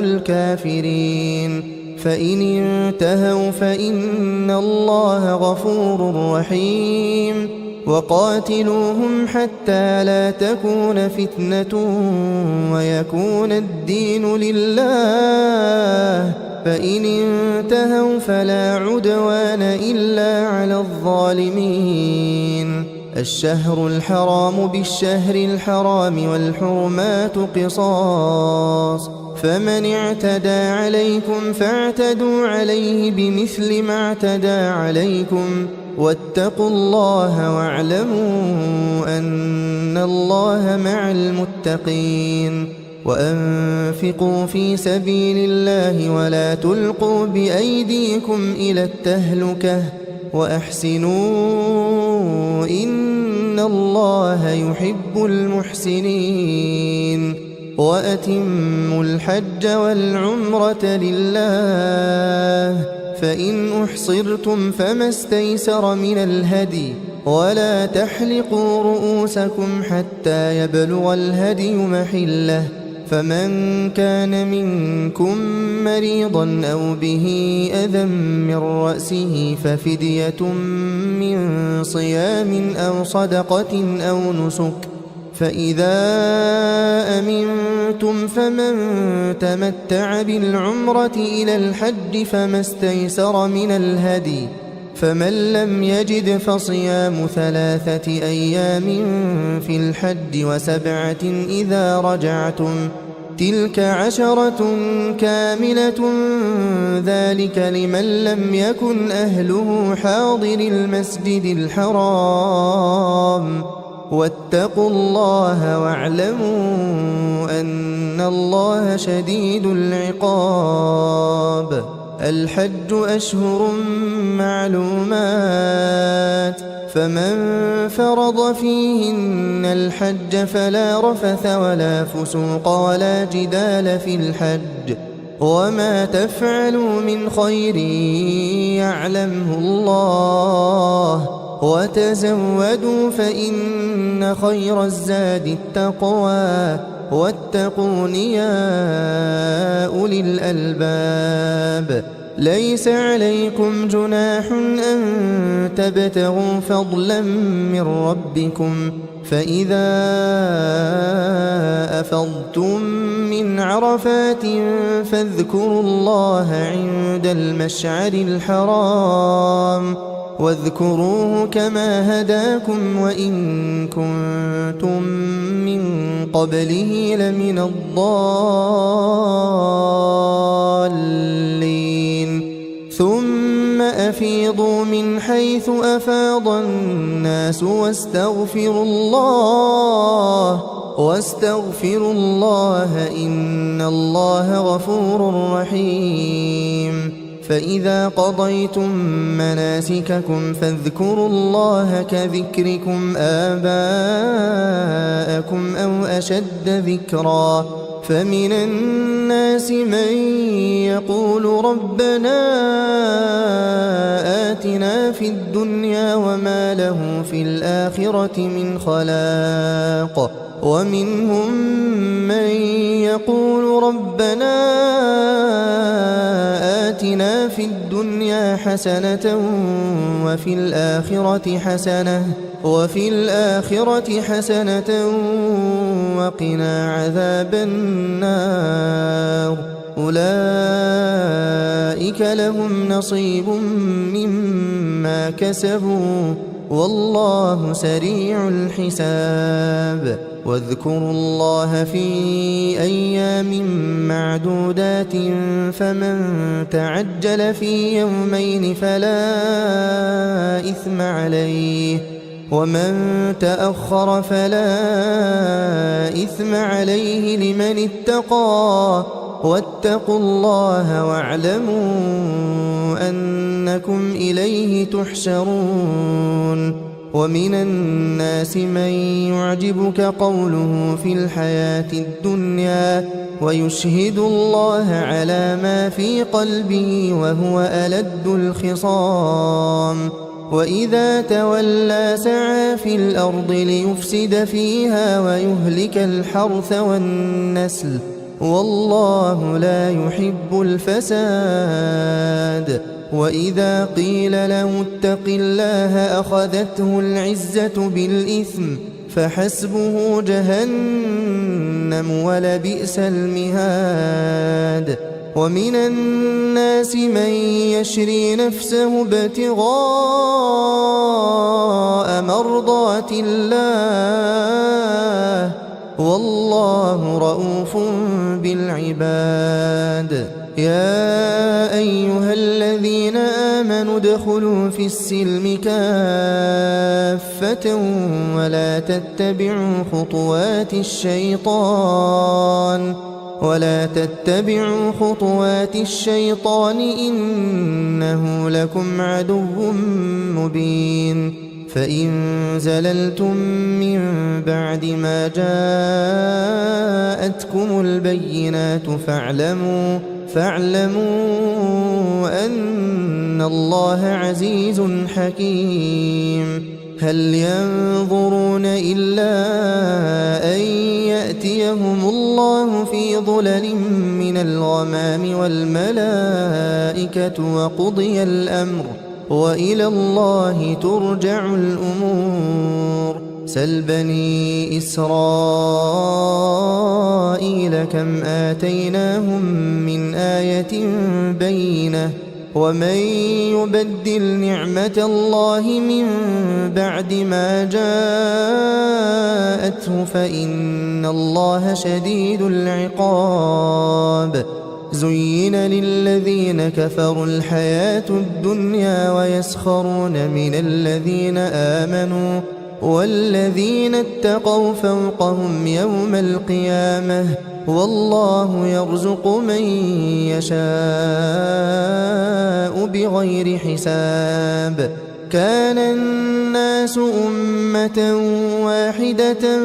S1: الكافرين فإن انتهوا فإن الله غفور رحيم وقاتلوهم حتى لا تكون فتنة ويكون الدين لله فإن انتهوا فلا عدوان إلا على الظالمين الشهر الحرام بالشهر الحرام والحرمات قصاص فمن اعتدى عليكم فاعتدوا عليه بمثل ما اعتدى عليكم واتقوا الله واعلموا أن الله مع المتقين وأنفقوا في سبيل الله ولا تلقوا بأيديكم إلى التهلكة وأحسنوا إن الله يحب المحسنين وأتموا الحج والعمرة لله فإن أحصرتم فما استيسر من الهدي ولا تحلقوا رؤوسكم حتى يبلغ الهدي محله فمن كان منكم مريضا أو به أذى من رأسه ففدية من صيام أو صدقة أو نسك فإذا أمنتم فمن تمتع بالعمرة إلى الحج فما استيسر من الهدي فمن لم يجد فصيام 3 أيام في الحج و7 إذا رجعتم تلك 10 كاملة ذلك لمن لم يكن أهله حاضر المسجد الحرام واتقوا الله واعلموا أن الله شديد العقاب الحج أشهر معلومات فمن فرض فيهن الحج فلا رفث ولا فسوق ولا جدال في الحج وما تفعلوا من خير يعلمه الله وتزودوا فإن خير الزاد التقوى واتقون يا أولي الألباب. ليس عليكم جناح أن تبتغوا فضلا من ربكم، فإذا أفضتم من عرفات فاذكروا الله عند المشعر الحرام، واذكروه كما هداكم وإن كنتم من قبله لمن الضالين. ثم أفيضوا من حيث أفاض الناس واستغفروا الله إن الله غفور رحيم. فإذا قضيتم مناسككم فاذكروا الله كذكركم آباءكم أو أشد ذكرا. فمن الناس من يقول ربنا آتنا في الدنيا وما له في الآخرة من خلاق، ومنهم من يقول ربنا آتنا في الدنيا حسنة وفي الآخرة حسنة وقنا عذاب النار. أولئك لهم نصيب مما كسبوا والله سريع الحساب. واذكروا الله في أيام معدودات، فمن تعجل في يومين فلا إثم عليه، ومن تأخر فلا إثم عليه لمن اتقى. واتقوا الله واعلموا أنكم إليه تحشرون. ومن الناس من يعجبك قوله في الحياة الدنيا ويشهد الله على ما في قلبه وهو ألد الخصام. وإذا تولى سعى في الأرض ليفسد فيها ويهلك الحرث والنسل والله لا يحب الفساد. وإذا قيل له اتق الله أخذته العزة بالإثم فحسبه جهنم ولبئس المهاد. ومن الناس من يشري نفسه ابتغاء مرضات الله والله رؤوف بالعباد. يا أيها الذين آمنوا ادخلوا في السلم كافة ولا تتبعوا خطوات الشيطان إنه لكم عدو مبين. فإن زللتم من بعد ما جاءتكم البينات فاعلموا أن الله عزيز حكيم. هل ينظرون إلا أن يأتيهم الله في ظلل من الغمام والملائكة وقضي الأمر وإلى الله ترجع الأمور. سل بني إسرائيل كم آتيناهم من آية بينة ومن يبدل نعمة الله من بعد ما جاءته فإن الله شديد العقاب. زين للذين كفروا الحياة الدنيا ويسخرون من الذين آمنوا والذين اتقوا فوقهم يوم القيامة والله يرزق من يشاء بغير حساب. كان الناس أمة واحدة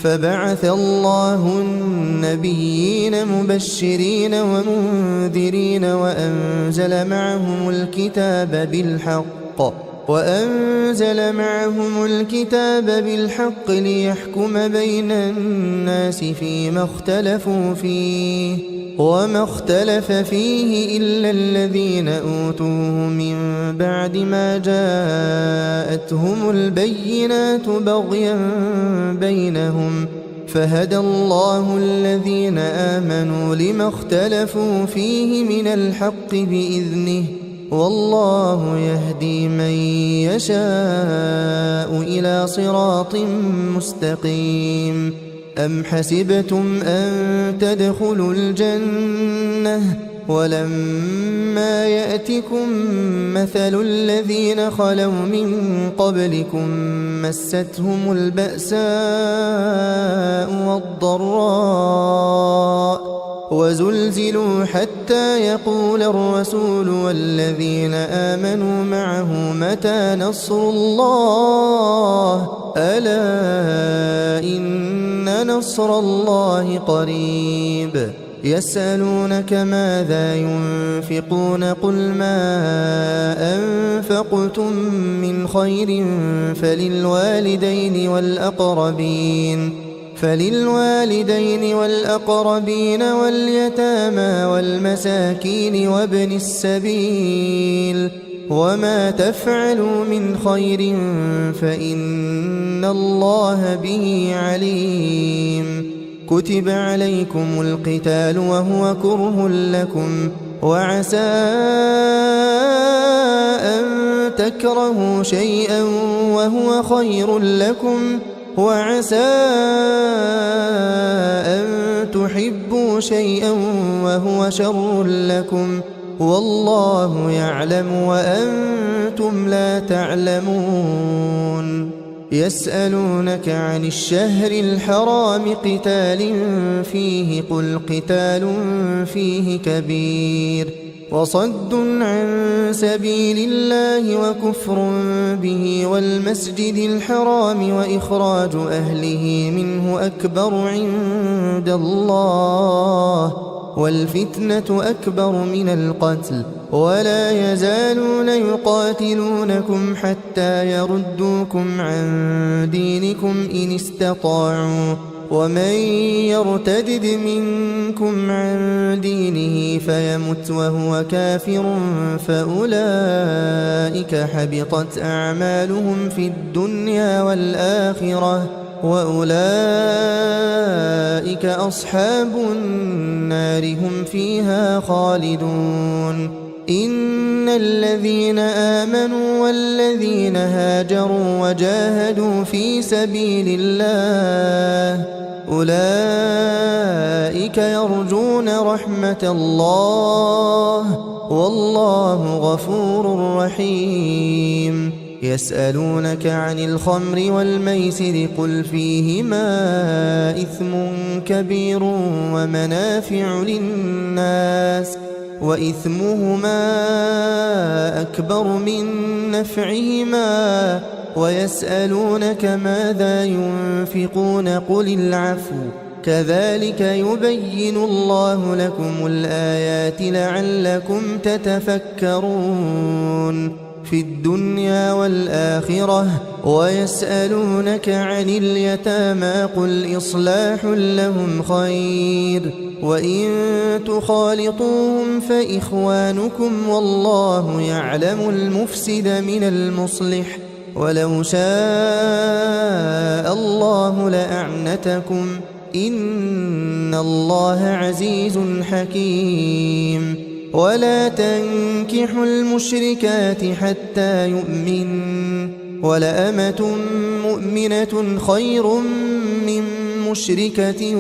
S1: فبعث الله النبيين مبشرين ومنذرين وأنزل معهم الكتاب بالحق وأنزل معهم الكتاب بالحق ليحكم بين الناس فيما اختلفوا فيه وما اختلف فيه إلا الذين أوتوه من بعد ما جاءتهم البينات بغيا بينهم فهدى الله الذين آمنوا لما اختلفوا فيه من الحق بإذنه والله يهدي من يشاء إلى صراط مستقيم أم حسبتم أن تدخلوا الجنة ولما يأتكم مثل الذين خلوا من قبلكم مستهم البأساء والضراء وزلزلوا حتى يقول الرسول والذين آمنوا معه متى نصر الله ألا إن نصر الله قريب يسألونك ماذا ينفقون قل ما أنفقتم من خير فللوالدين والأقربين واليتامى والمساكين وابن السبيل وما تفعلوا من خير فإن الله به عليم كتب عليكم القتال وهو كره لكم وعسى أن تكرهوا شيئا وهو خير لكم وعسى أن تحبوا شيئا وهو شر لكم والله يعلم وأنتم لا تعلمون يسألونك عن الشهر الحرام قتال فيه قل قتال فيه كبير وصد عن سبيل الله وكفر به والمسجد الحرام وإخراج أهله منه أكبر عند الله والفتنة أكبر من القتل ولا يزالون يقاتلونكم حتى يردوكم عن دينكم إن استطاعوا ومن يرتدد منكم عن دينه فيمت وهو كافر فأولئك حبطت أعمالهم في الدنيا والآخرة وأولئك أصحاب النار هم فيها خالدون إن الذين آمنوا والذين هاجروا وجاهدوا في سبيل الله أولئك يرجون رحمة الله والله غفور رحيم يسألونك عن الخمر والميسر قل فيهما إثم كبير ومنافع للناس وإثمهما أكبر من نفعهما ويسألونك ماذا ينفقون قل العفو كذلك يبين الله لكم الآيات لعلكم تتفكرون في الدنيا والآخرة ويسألونك عن اليتامى قل إصلاح لهم خير وإن تخالطوهم فإخوانكم والله يعلم المفسد من المصلح ولو شاء الله لأعنتكم إن الله عزيز حكيم ولا تنكحوا المشركات حتى يؤمن ولأمة مؤمنة خير من مشركة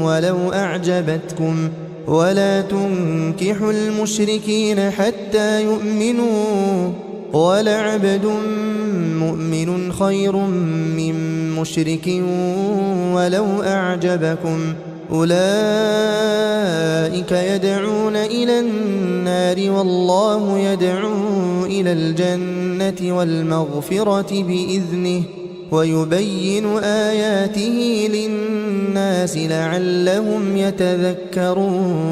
S1: ولو أعجبتكم ولا تنكحوا المشركين حتى يؤمنوا ولعبد مؤمن خير من مشرك ولو أعجبكم أولئك يدعون إلى النار والله يدعو إلى الجنة والمغفرة بإذنه ويبين آياته للناس لعلهم يتذكرون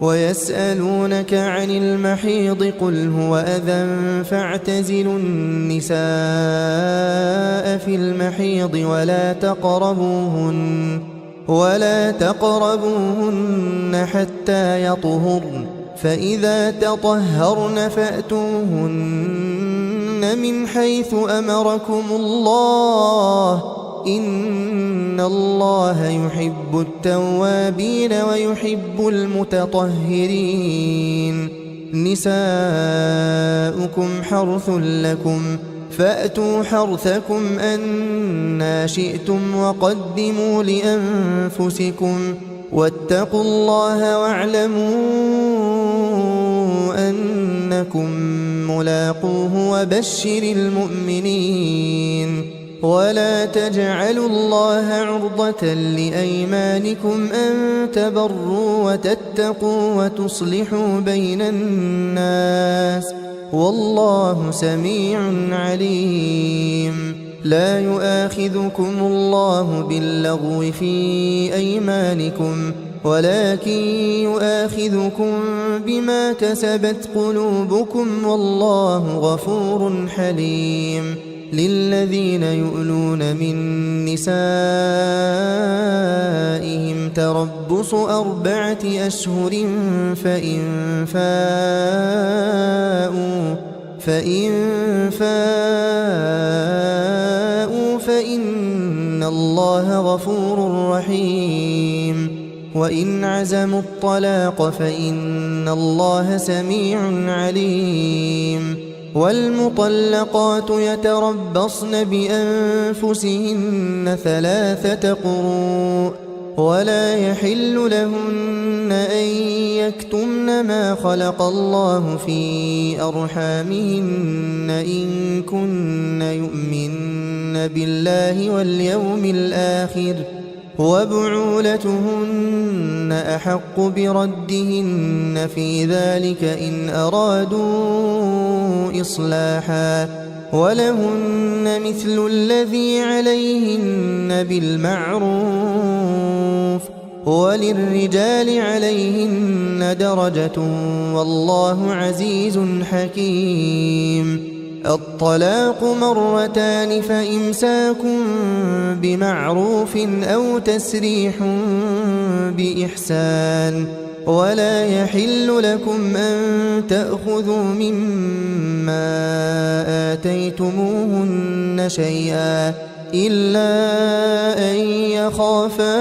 S1: ويسألونك عن المحيض قل هو أذى فاعتزلوا النساء في المحيض ولا تقربوهن حتى يطهرن فإذا تطهرن فأتوهن من حيث أمركم الله إن الله يحب التوابين ويحب المتطهرين نساؤكم حرث لكم فأتوا حرثكم أنى شئتم وقدموا لأنفسكم واتقوا الله واعلموا أنكم ملاقوه وبشر المؤمنين ولا تجعلوا الله عرضة لأيمانكم أن تبروا وتتقوا وتصلحوا بين الناس والله سميع عليم لا يؤاخذكم الله باللغو في أيمانكم ولكن يؤاخذكم بما كسبت قلوبكم والله غفور حليم للذين يؤلون من نسائهم تربص 4 أشهر فإن فاءوا فإن الله غفور رحيم وإن عزموا الطلاق فإن الله سميع عليم والمطلقات يتربصن بأنفسهن 3 قروء ولا يحل لهن أن يكتمن ما خلق الله في أرحامهن إن كن يؤمن بالله واليوم الآخر وبعولتهن أحق بردهن في ذلك إن أرادوا إصلاحا ولهن مثل الذي عليهن بالمعروف وللرجال عليهن درجة والله عزيز حكيم الطلاق 2 فإمساك بمعروف أو تسريح بإحسان ولا يحل لكم أن تأخذوا مما آتيتموهن شيئا إلا أن يخافا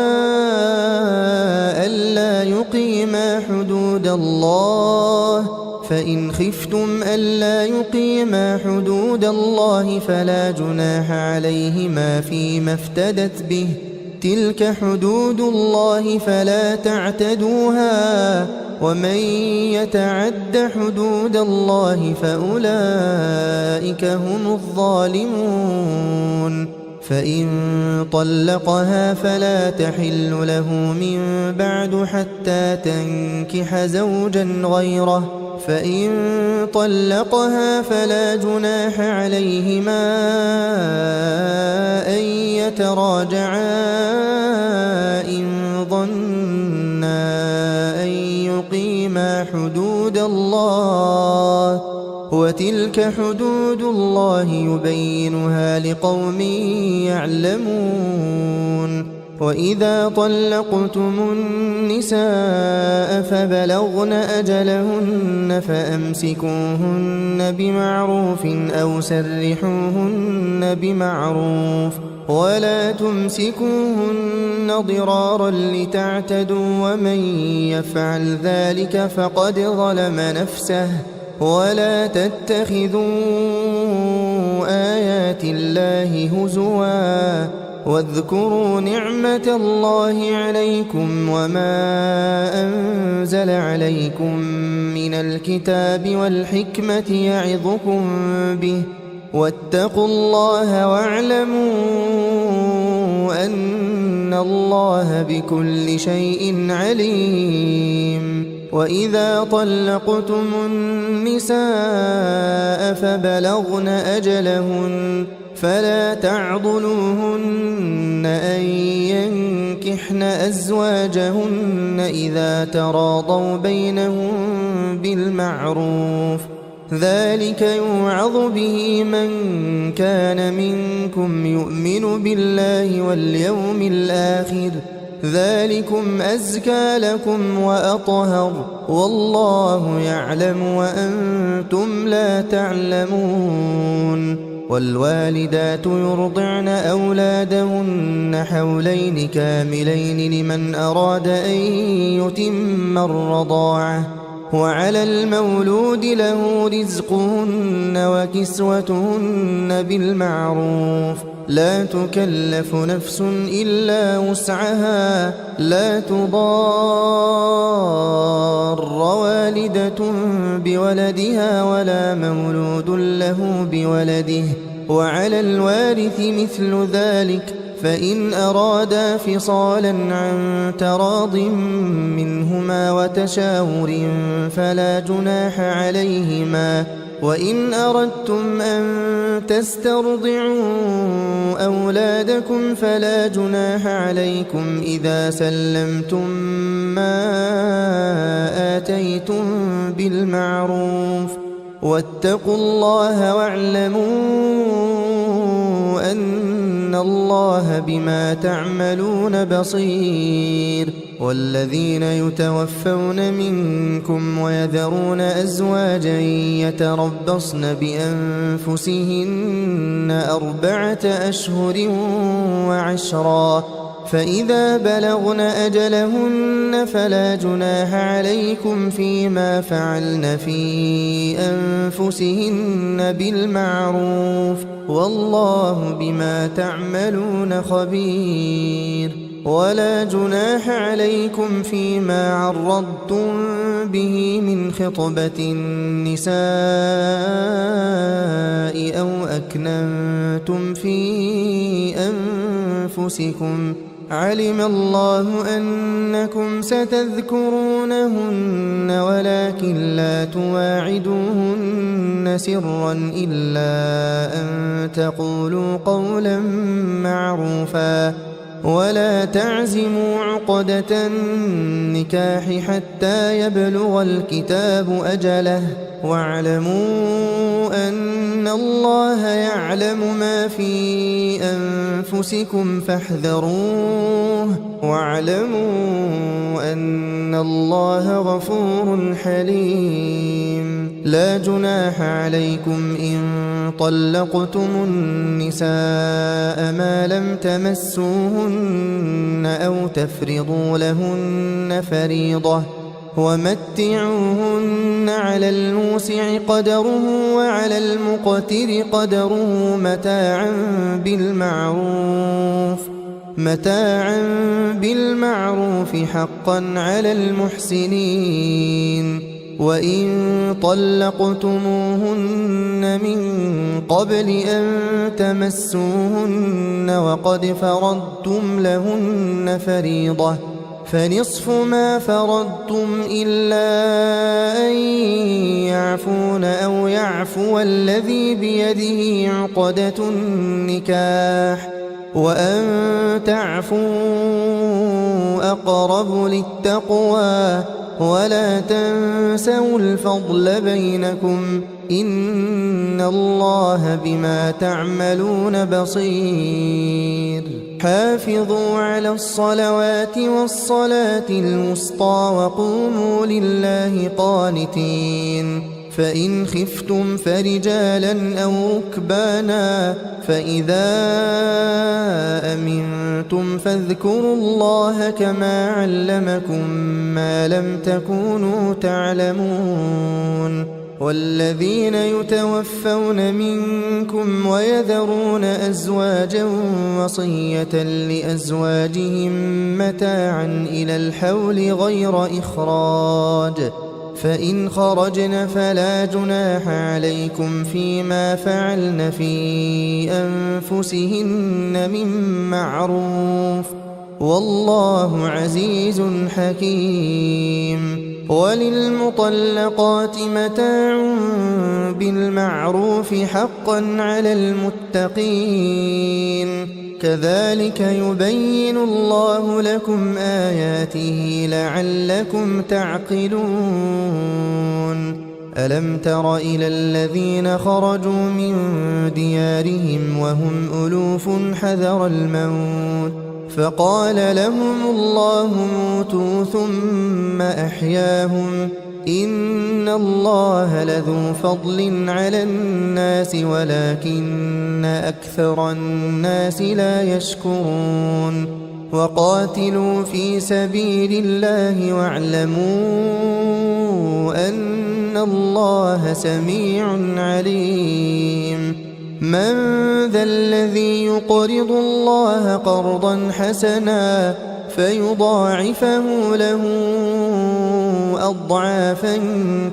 S1: ألا يقيما حدود الله فإن خفتم ألا يقيما حدود الله فلا جناح عليهما فيما افتدت به تلك حدود الله فلا تعتدوها ومن يتعد حدود الله فأولئك هم الظالمون فإن طلقها فلا تحل له من بعد حتى تنكح زوجا غيره فإن طلقها فلا جناح عليهما أن يتراجعا إن ظنا أن يقيما حدود الله وتلك حدود الله يبينها لقوم يعلمون وإذا طلقتم النساء فبلغن أجلهن فأمسكوهن بمعروف أو سرحوهن بمعروف ولا تمسكوهن ضرارا لتعتدوا ومن يفعل ذلك فقد ظلم نفسه ولا تتخذوا آيات الله هزوا واذكروا نعمة الله عليكم وما أنزل عليكم من الكتاب والحكمة يعظكم به واتقوا الله واعلموا أن الله بكل شيء عليم وإذا طلقتم النساء فبلغن أجلهن فلا تعضلوهن أن ينكحن أزواجهن إذا تراضوا بينهم بالمعروف ذلك يوعظ به من كان منكم يؤمن بالله واليوم الآخر ذلكم أزكى لكم وأطهر والله يعلم وأنتم لا تعلمون والوالدات يرضعن أولادهن حولين كاملين لمن أراد أن يتم الرضاعة وعلى المولود له رزقهن وكسوتهن بالمعروف لا تكلف نفس إلا وسعها لا تضار والدة بولدها ولا مولود له بولده وعلى الوارث مثل ذلك فإن أرادا فصالا عن تراض منهما وتشاور فلا جناح عليهما وإن أردتم أن تسترضعوا أولادكم فلا جناح عليكم إذا سلمتم ما آتيتم بالمعروف واتقوا الله واعلموا أن الله بما تعملون بصير والذين يتوفون منكم ويذرون أزواجا يتربصن بأنفسهن 4 أشهر وعشرا فإذا بلغن أجلهن فلا جناح عليكم فيما فعلن في أنفسهن بالمعروف والله بما تعملون خبير ولا جناح عليكم فيما عرضتم به من خطبة النساء أو أكننتم في أنفسكم علم الله أنكم ستذكرونهن ولكن لا تواعدوهن سرا إلا أن تقولوا قولا معروفا ولا تعزموا عقدة النكاح حتى يبلغ الكتاب أجله واعلموا أن الله يعلم ما في أنفسكم فاحذروه واعلموا أن الله غفور حليم لا جناح عليكم إن طلقتم النساء ما لم تمسوهن أو تفرضوا لهن فريضة ومتعوهن على الموسع قدره وعلى المقتر قدره متاعا بالمعروف حقا على المحسنين وإن طلقتموهن من قبل أن تمسوهن وقد فرضتم لهن فريضة فنصف ما فرضتم إلا أن يعفون أو يعفو الذي بيده عقدة النكاح وأن تعفوا أقرب للتقوى ولا تنسوا الفضل بينكم إن الله بما تعملون بصير حافظوا على الصلوات والصلاة الوسطى وقوموا لله قانتين فإن خفتم فرجالا أو ركبانا فإذا أمنتم فاذكروا الله كما علمكم ما لم تكونوا تعلمون والذين يتوفون منكم ويذرون أزواجا وصية لأزواجهم متاعا إلى الحول غير إخراج فإن خرجن فلا جناح عليكم فيما فعلن في أنفسهن من معروف والله عزيز حكيم وللمطلقات متاع بالمعروف حقا على المتقين كذلك يبين الله لكم آياته لعلكم تعقلون ألم تر إلى الذين خرجوا من ديارهم وهم ألوف حذر الموت فقال لهم الله موتوا ثم أحياهم إن الله لذو فضل على الناس ولكن أكثر الناس لا يشكرون وقاتلوا في سبيل الله واعلموا أن الله سميع عليم من ذا الذي يقرض الله قرضا حسنا فيضاعفه له أضعافا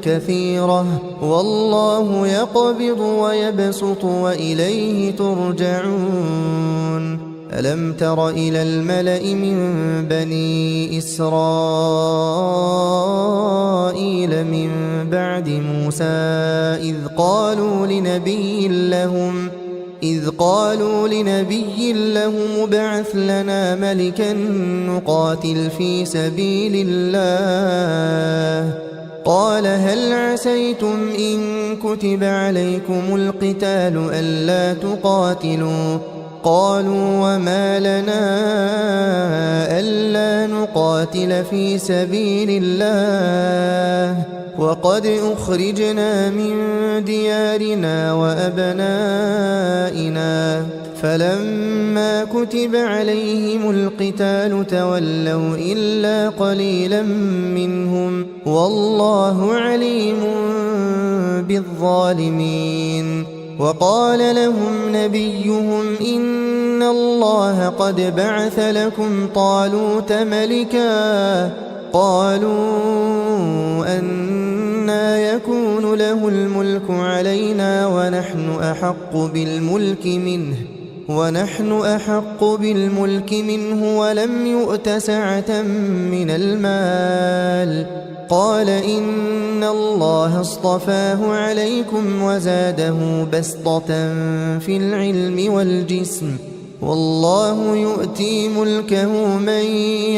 S1: كثيرة والله يقبض ويبسط وإليه ترجعون ألم تر إلى الملأ من بني إسرائيل من بعد موسى إذ قالوا لنبي لهم ابعث لنا ملكا نقاتل في سبيل الله قال هل عسيتم إن كتب عليكم القتال ألا تقاتلوا قالوا وما لنا ألا نقاتل في سبيل الله وقد أخرجنا من ديارنا وأبنائنا فلما كتب عليهم القتال تولوا إلا قليلا منهم والله عليم بالظالمين وقال لهم نبيهم إن الله قد بعث لكم طالوت ملكا قالوا أنى يكون له الملك علينا ونحن أحق بالملك منه ولم يؤت سعة من المال قال إن الله اصطفاه عليكم وزاده بسطة في العلم والجسم والله يؤتي ملكه من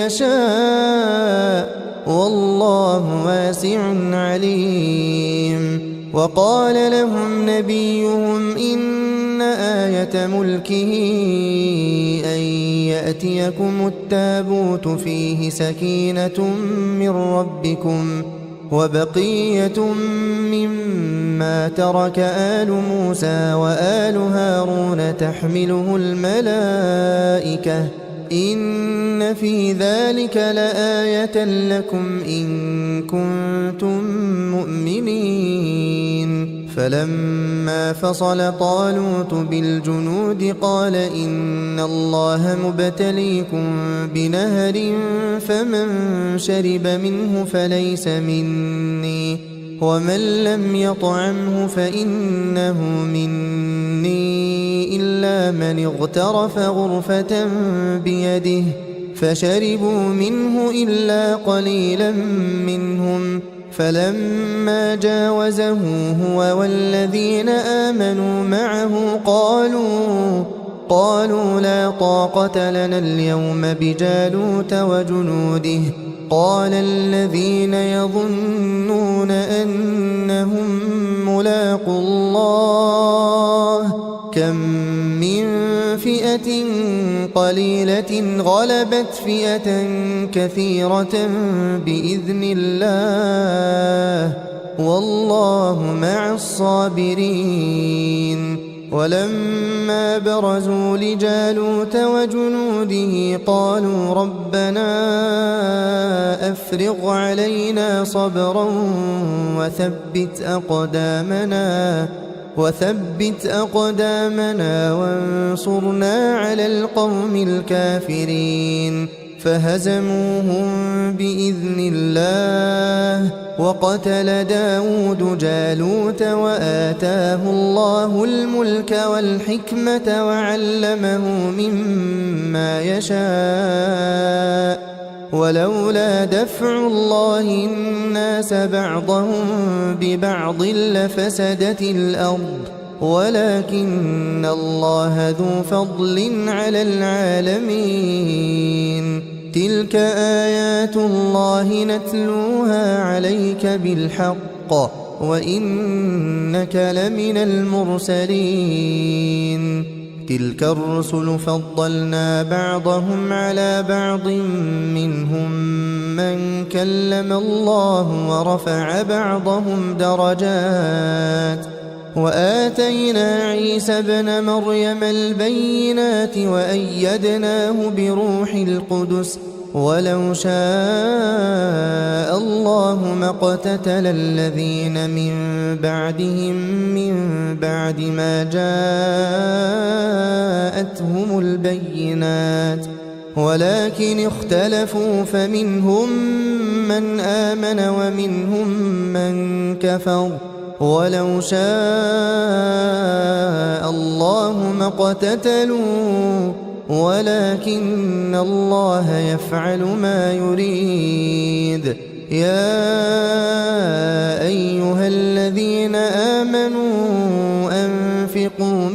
S1: يشاء والله واسع عليم وقال لهم نبيهم إن آية ملكه أن يأتيكم التابوت فيه سكينة من ربكم وبقية مما ترك آل موسى وآل هارون تحمله الملائكة إن في ذلك لآية لكم إن كنتم مؤمنين فلما فصل طالوت بالجنود قال إن الله مبتليكم بنهر فمن شرب منه فليس مني ومن لم يطعمه فإنه مني إلا من اغترف غرفة بيده فشربوا منه إلا قليلا منهم فلما جاوزه هو والذين آمنوا معه قالوا لا طاقة لنا اليوم بجالوت وجنوده قال الذين يظنون أنهم ملاقو الله كم من فئة قليلة غلبت فئة كثيرة بإذن الله والله مع الصابرين ولما برزوا لجالوت وجنوده قالوا ربنا أفرغ علينا صبرا وثبت أقدامنا وانصرنا على القوم الكافرين فهزموهم بإذن الله وقتل داود جالوت وآتاه الله الملك والحكمة وعلمه مما يشاء ولولا دفع الله الناس بعضهم ببعض لفسدت الأرض ولكن الله ذو فضل على العالمين. تلك آيات الله نتلوها عليك بالحق وإنك لمن المرسلين. تلك الرسل فضلنا بعضهم على بعض منهم من كلم الله ورفع بعضهم درجات وآتينا عيسى ابن مريم البينات وأيدناه بروح القدس ولو شاء الله ما اقتتل الذين من بعدهم من بعد ما جاءتهم البينات ولكن اختلفوا فمنهم من آمن ومنهم من كفر ولو شاء الله ما اقتتلوا ولكن الله يفعل ما يريد. يا أيها الذين آمنوا أنفقوا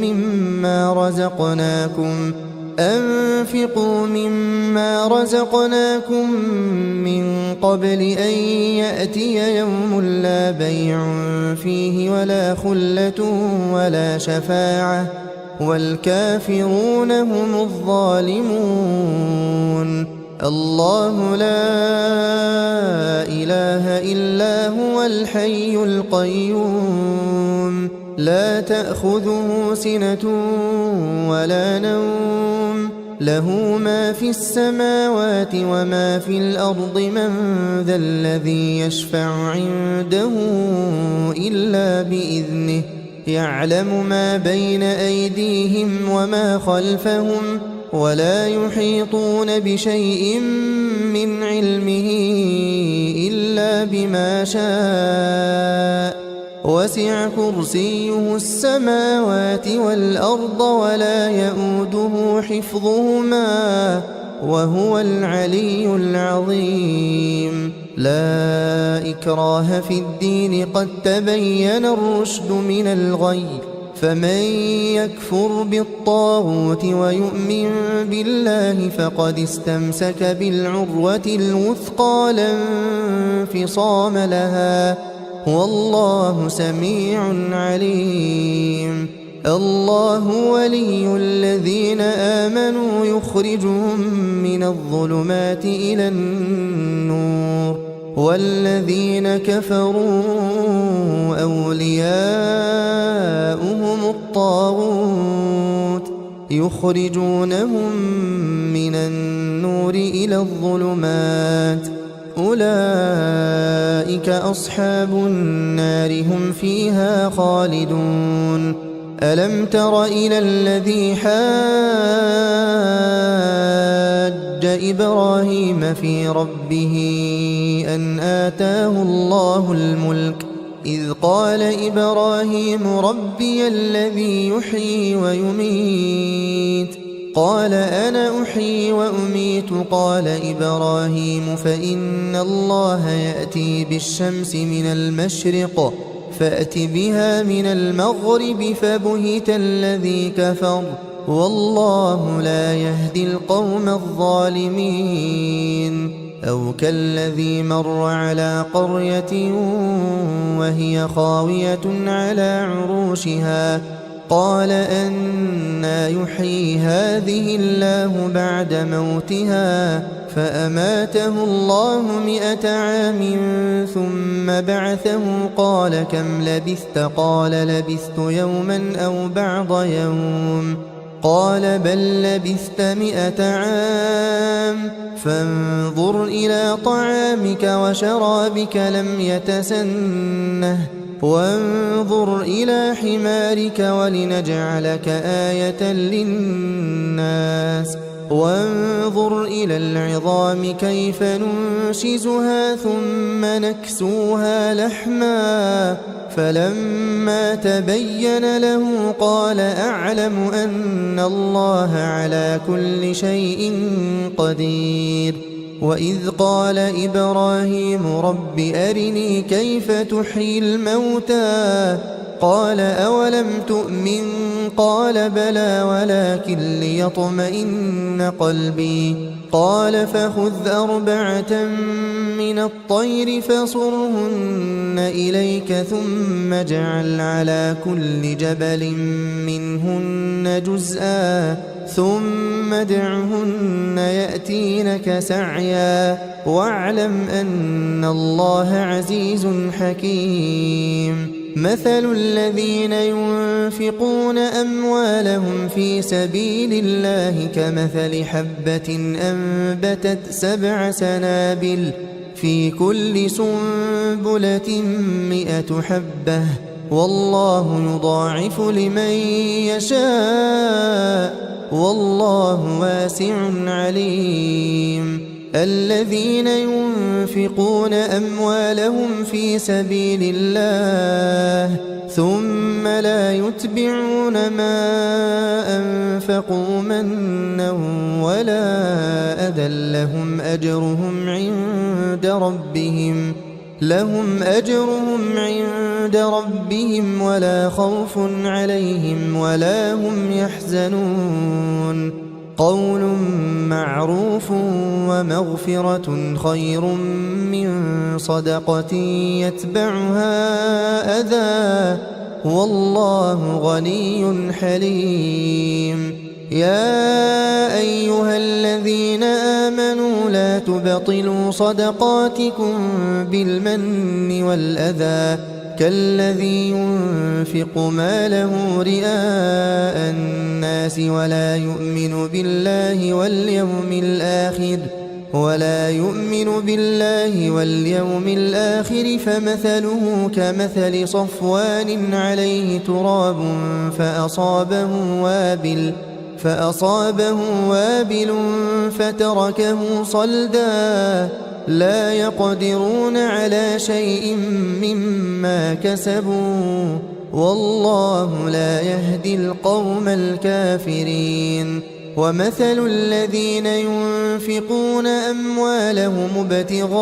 S1: مما رزقناكم من قبل أن يأتي يوم لا بيع فيه ولا خلة ولا شفاعة والكافرون هم الظالمون. الله لا إله إلا هو الحي القيوم لا تأخذه سنة ولا نوم له ما في السماوات وما في الأرض من ذا الذي يشفع عنده إلا بإذنه يعلم ما بين أيديهم وما خلفهم ولا يحيطون بشيء من علمه إلا بما شاء وسع كرسيه السماوات والأرض ولا يؤوده حفظهما وهو العلي العظيم. لا إكراه في الدين قد تبين الرشد من الغي فمن يكفر بالطاغوت ويؤمن بالله فقد استمسك بالعروة الوثقى لا انفصام لها والله سميع عليم. الله ولي الذين آمنوا يخرجهم من الظلمات إلى النور والذين كفروا أولياؤهم الطاغوت يخرجونهم من النور إلى الظلمات أولئك أصحاب النار هم فيها خالدون. ألم تر إلى الذي حاج إبراهيم في ربه أن آتاه الله الملك إذ قال إبراهيم ربي الذي يحيي ويميت قال أنا أحيي وأميت قال إبراهيم فإن الله يأتي بالشمس من المشرق فأت بها من المغرب فبهت الذي كفر والله لا يهدي القوم الظالمين. أو كالذي مر على قرية وهي خاوية على عروشها قال أنى يحيي هذه الله بعد موتها فأماته الله 100 عام ثم بعثه قال كم لبثت قال لبثت يوما أو بعض يوم قال بل لبثت 100 عام فانظر إلى طعامك وشرابك لم يتسنه وانظر إلى حمارك ولنجعلك آية للناس وانظر إلى العظام كيف ننشزها ثم نكسوها لحما فلما تبين له قال أعلم أن الله على كل شيء قدير. وإذ قال إبراهيم رب أرني كيف تحيي الموتى قال أولم تؤمن قال بلى ولكن ليطمئن قلبي قال فخذ 4 من الطير فصرهن إليك ثم اجعل على كل جبل منهن جزءا ثم ادعهن يأتينك سعيا واعلم أن الله عزيز حكيم مثل الذين ينفقون أموالهم في سبيل الله كمثل حبة أنبتت 7 سنابل في كل سنبلة 100 حبة والله يضاعف لمن يشاء والله واسع عليم الذين ينفقون أموالهم في سبيل الله ثم لا يتبعون ما أنفقوا منا ولا أذى لهم أجرهم عند ربهم ولا خوف عليهم ولا هم يحزنون قول معروف ومغفرة خير من صدقة يتبعها أذى والله غني حليم يا أيها الذين آمنوا لا تبطلوا صدقاتكم بالمن والأذى كالذي ينفق ماله رئاء الناس ولا يؤمن بالله واليوم الآخر فمثله كمثل صفوان عليه تراب فأصابه وابل فتركه صلدا لا يقدرون على شيء مما كسبوا والله لا يهدي القوم الكافرين ومثل الذين ينفقون أموالهم ابتغاء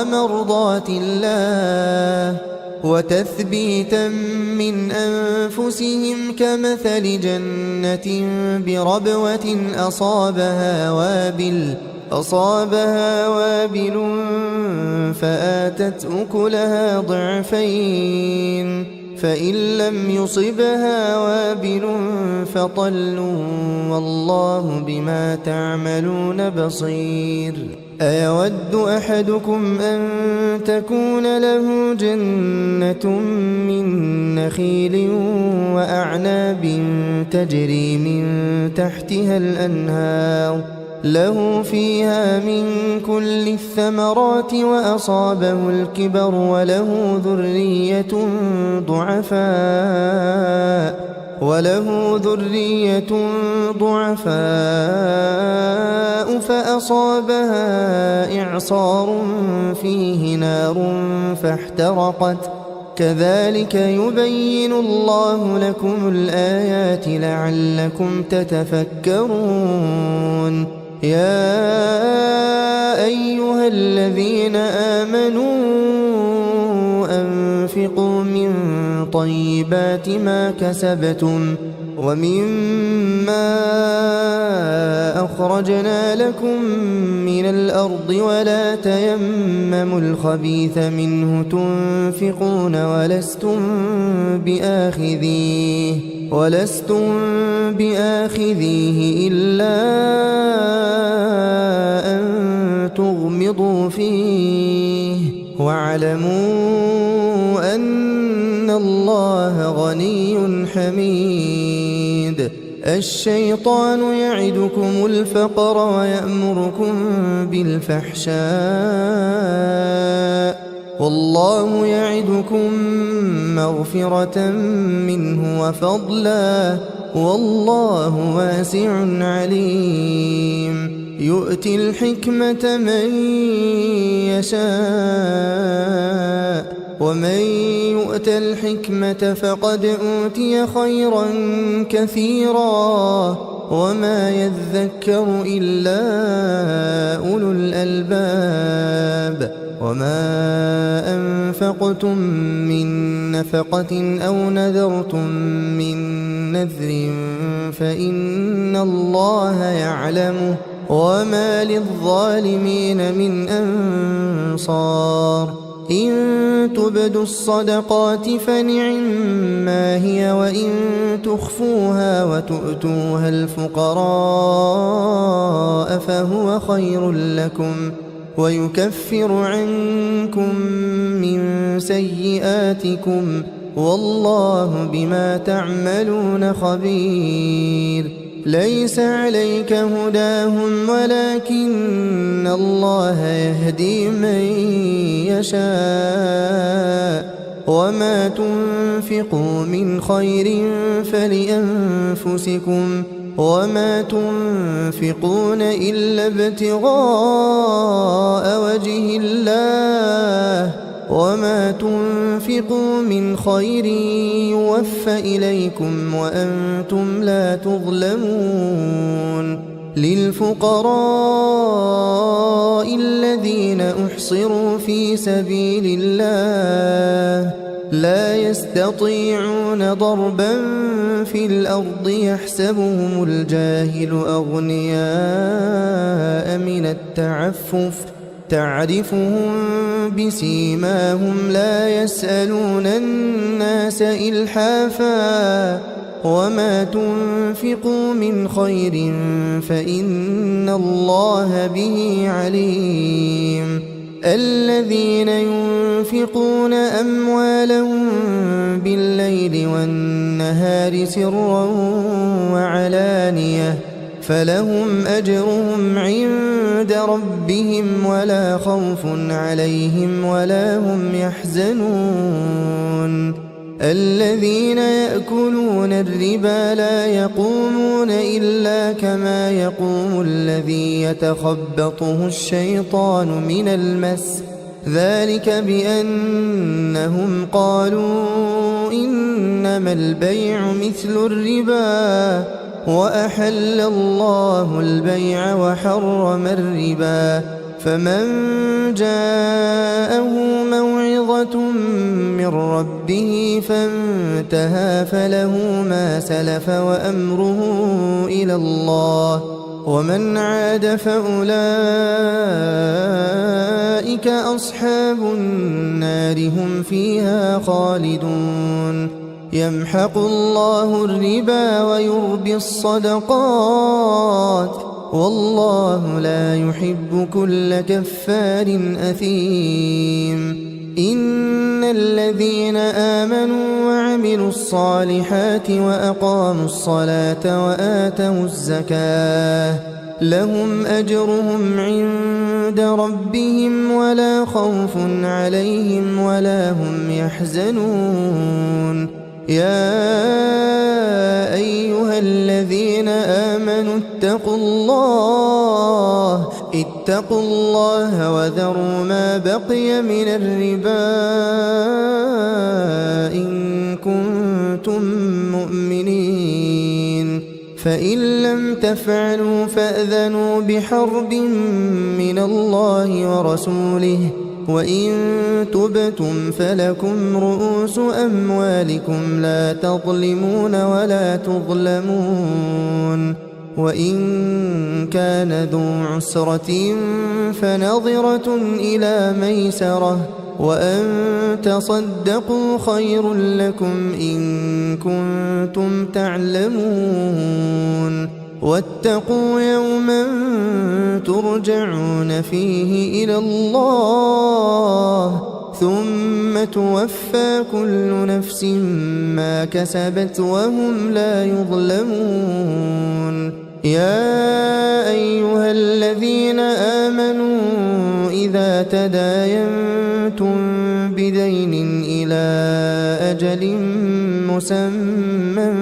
S1: مرضات الله وتثبيتا من أنفسهم كمثل جنة بربوة أصابها وابل فآتت أكلها ضعفين فإن لم يصبها وابل فطل والله بما تعملون بصير أيود أحدكم أن تكون له جنة من نخيل وأعناب تجري من تحتها الأنهار له فيها من كل الثمرات وأصابه الكبر وله ذرية ضعفاء فأصابها إعصار فيه نار فاحترقت كذلك يبين الله لكم الآيات لعلكم تتفكرون يا أيها الذين آمنوا أنفقوا من طيبات ما كسبتم ومما أخرجنا لكم من الأرض ولا تيمموا الخبيث منه تنفقون ولستم بآخذيه إلا أن تغمضوا فيه واعلموا أن الله غني حميد الشيطان يعدكم الفقر ويأمركم بالفحشاء والله يعدكم مغفرة منه وفضلا والله واسع عليم يؤتي الحكمة من يشاء ومن يؤت الحكمة فقد أوتي خيرا كثيرا وما يذكر إلا أولو الألباب وما أنفقتم من نفقة أو نذرتم من نذر فإن الله يعلمه وما للظالمين من أنصار إن تبدوا الصدقات فنعما هي وإن تخفوها وتؤتوها الفقراء فهو خير لكم ويكفر عنكم من سيئاتكم والله بما تعملون خبير ليس عليك هداهم ولكن الله يهدي من يشاء وما تنفقوا من خير فلأنفسكم وما تنفقون إلا ابتغاء وجه الله وما تنفقوا من خير يوفى إليكم وأنتم لا تظلمون للفقراء الذين أحصروا في سبيل الله لا يستطيعون ضربا في الأرض يحسبهم الجاهل أغنياء من التعفف تعرفهم بسيماهم لا يسألون الناس إلحافا وما تنفقوا من خير فإن الله به عليم الذين ينفقون أموالهم بالليل والنهار سرا وعلانية فلهم أجرهم عند ربهم ولا خوف عليهم ولا هم يحزنون الذين يأكلون الربا لا يقومون إلا كما يقوم الذي يتخبطه الشيطان من المس ذلك بأنهم قالوا إنما البيع مثل الربا وأحل الله البيع وحرم الربا فمن جاءه موعظة من ربه فانتهى فله ما سلف وأمره إلى الله ومن عاد فأولئك أصحاب النار هم فيها خالدون يمحق الله الربا ويربي الصدقات والله لا يحب كل كفار أثيم إن الذين آمنوا وعملوا الصالحات وأقاموا الصلاة وآتوا الزكاة لهم أجرهم عند ربهم ولا خوف عليهم ولا هم يحزنون يا أيها الذين آمنوا اتقوا الله وذروا ما بقي من الربا إن كنتم مؤمنين فإن لم تفعلوا فأذنوا بحرب من الله ورسوله وإن تبتم فلكم رؤوس أموالكم لا تظلمون ولا تظلمون وإن كان ذو عسرة فنظرة إلى ميسرة وأن تصدقوا خير لكم إن كنتم تعلمون واتقوا يوما ترجعون فيه إلى الله ثم توفى كل نفس ما كسبت وهم لا يظلمون يا أيها الذين آمنوا إذا تداينتم بدين إلى أجل مسمى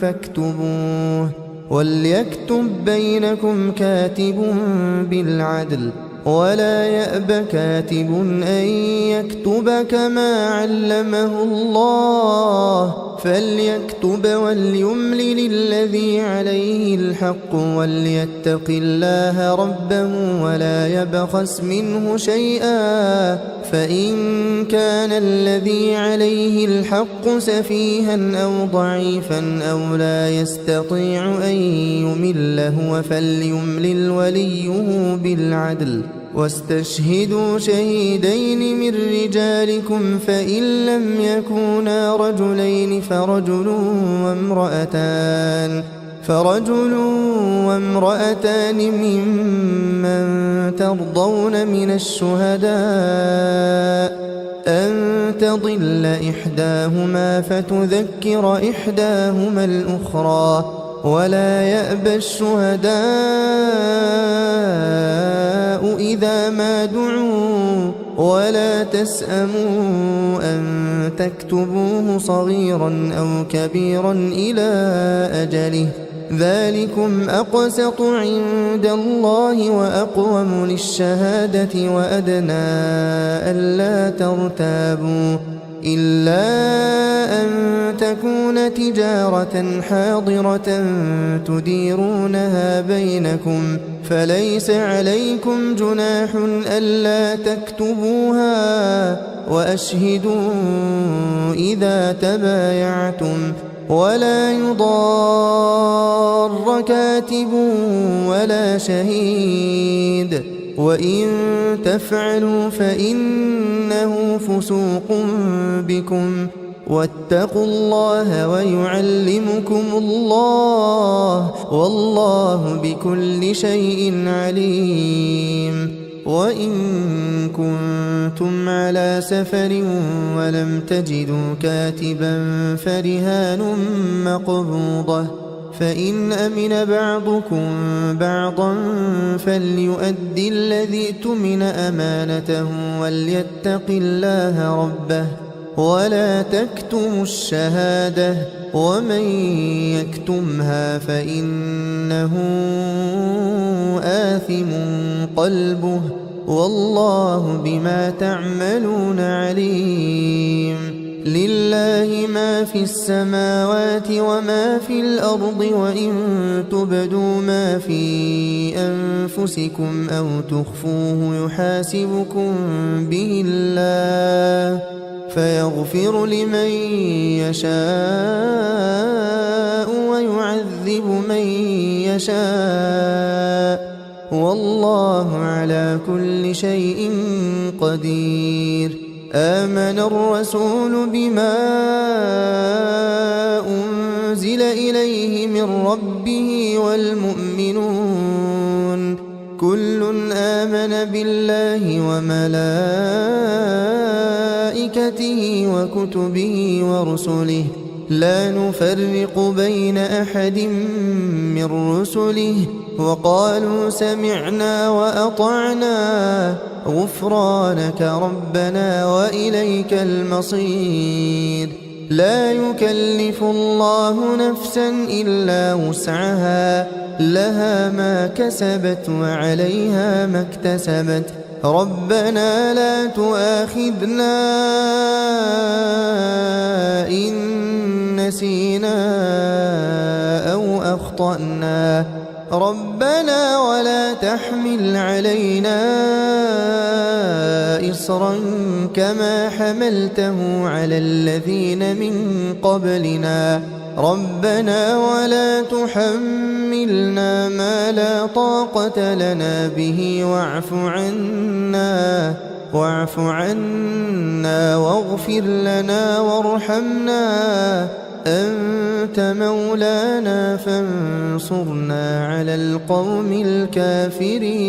S1: فاكتبوه وليكتب بينكم كاتب بالعدل ولا يأب كاتب أن يكتب كما علمه الله فليكتب وليملل الذي عليه الحق وليتق الله ربه ولا يبخس منه شيئا، فإن كان الذي عليه الحق سفيها أو ضعيفا أو لا يستطيع أن يمل هو فليملل وليه بالعدل، واستشهدوا شهيدين من رجالكم فإن لم يكونا رجلين فرجل وامرأتان ممن ترضون من الشهداء أن تضل إحداهما فتذكر إحداهما الأخرى، ولا يأبى الشهداء إذا ما دعوا، ولا تسأموا أن تكتبوه صغيرا أو كبيرا إلى أجله، ذلكم أقسط عند الله وأقوم للشهادة وأدنى ألا ترتابوا، إلا أن تكون تجارة حاضرة تديرونها بينكم فليس عليكم جناح ألا تكتبوها، وأشهدوا إذا تبايعتم، ولا يضار كاتب ولا شهيد، وإن تفعلوا فإنه فسوق بكم، واتقوا الله ويعلمكم الله والله بكل شيء عليم. وإن كنتم على سفر ولم تجدوا كاتبا فرهان مقبوضة، فإن أمن بعضكم بعضا فليؤدي الذي اؤتمن أمانته وليتق الله ربه ولا تكتموا الشهادة، ومن يكتمها فإنه آثم قلبه والله بما تعملون عليم. لله ما في السماوات وما في الأرض، وإن تبدوا ما في أنفسكم أو تخفوه يحاسبكم به الله فيغفر لمن يشاء ويعذب من يشاء، والله على كل شيء قدير. آمن الرسول بما أنزل إليه من ربه والمؤمنون كل آمن بالله وملائكته وكتبه ورسله لا نفرق بين أحد من رسله، وقالوا سمعنا وأطعنا غفرانك ربنا وإليك المصير. لا يكلف الله نفسا إلا وسعها، لها ما كسبت وعليها ما اكتسبت. ربنا لا تؤاخذنا إن نسينا أو أخطأنا، ربنا ولا تحمل علينا إصرا كما حملته على الذين من قبلنا، ربنا ولا تحملنا ما لا طاقة لنا به واعف عنا واغفر لنا وارحمنا، أنت مولانا فانصرنا على القوم الكافرين.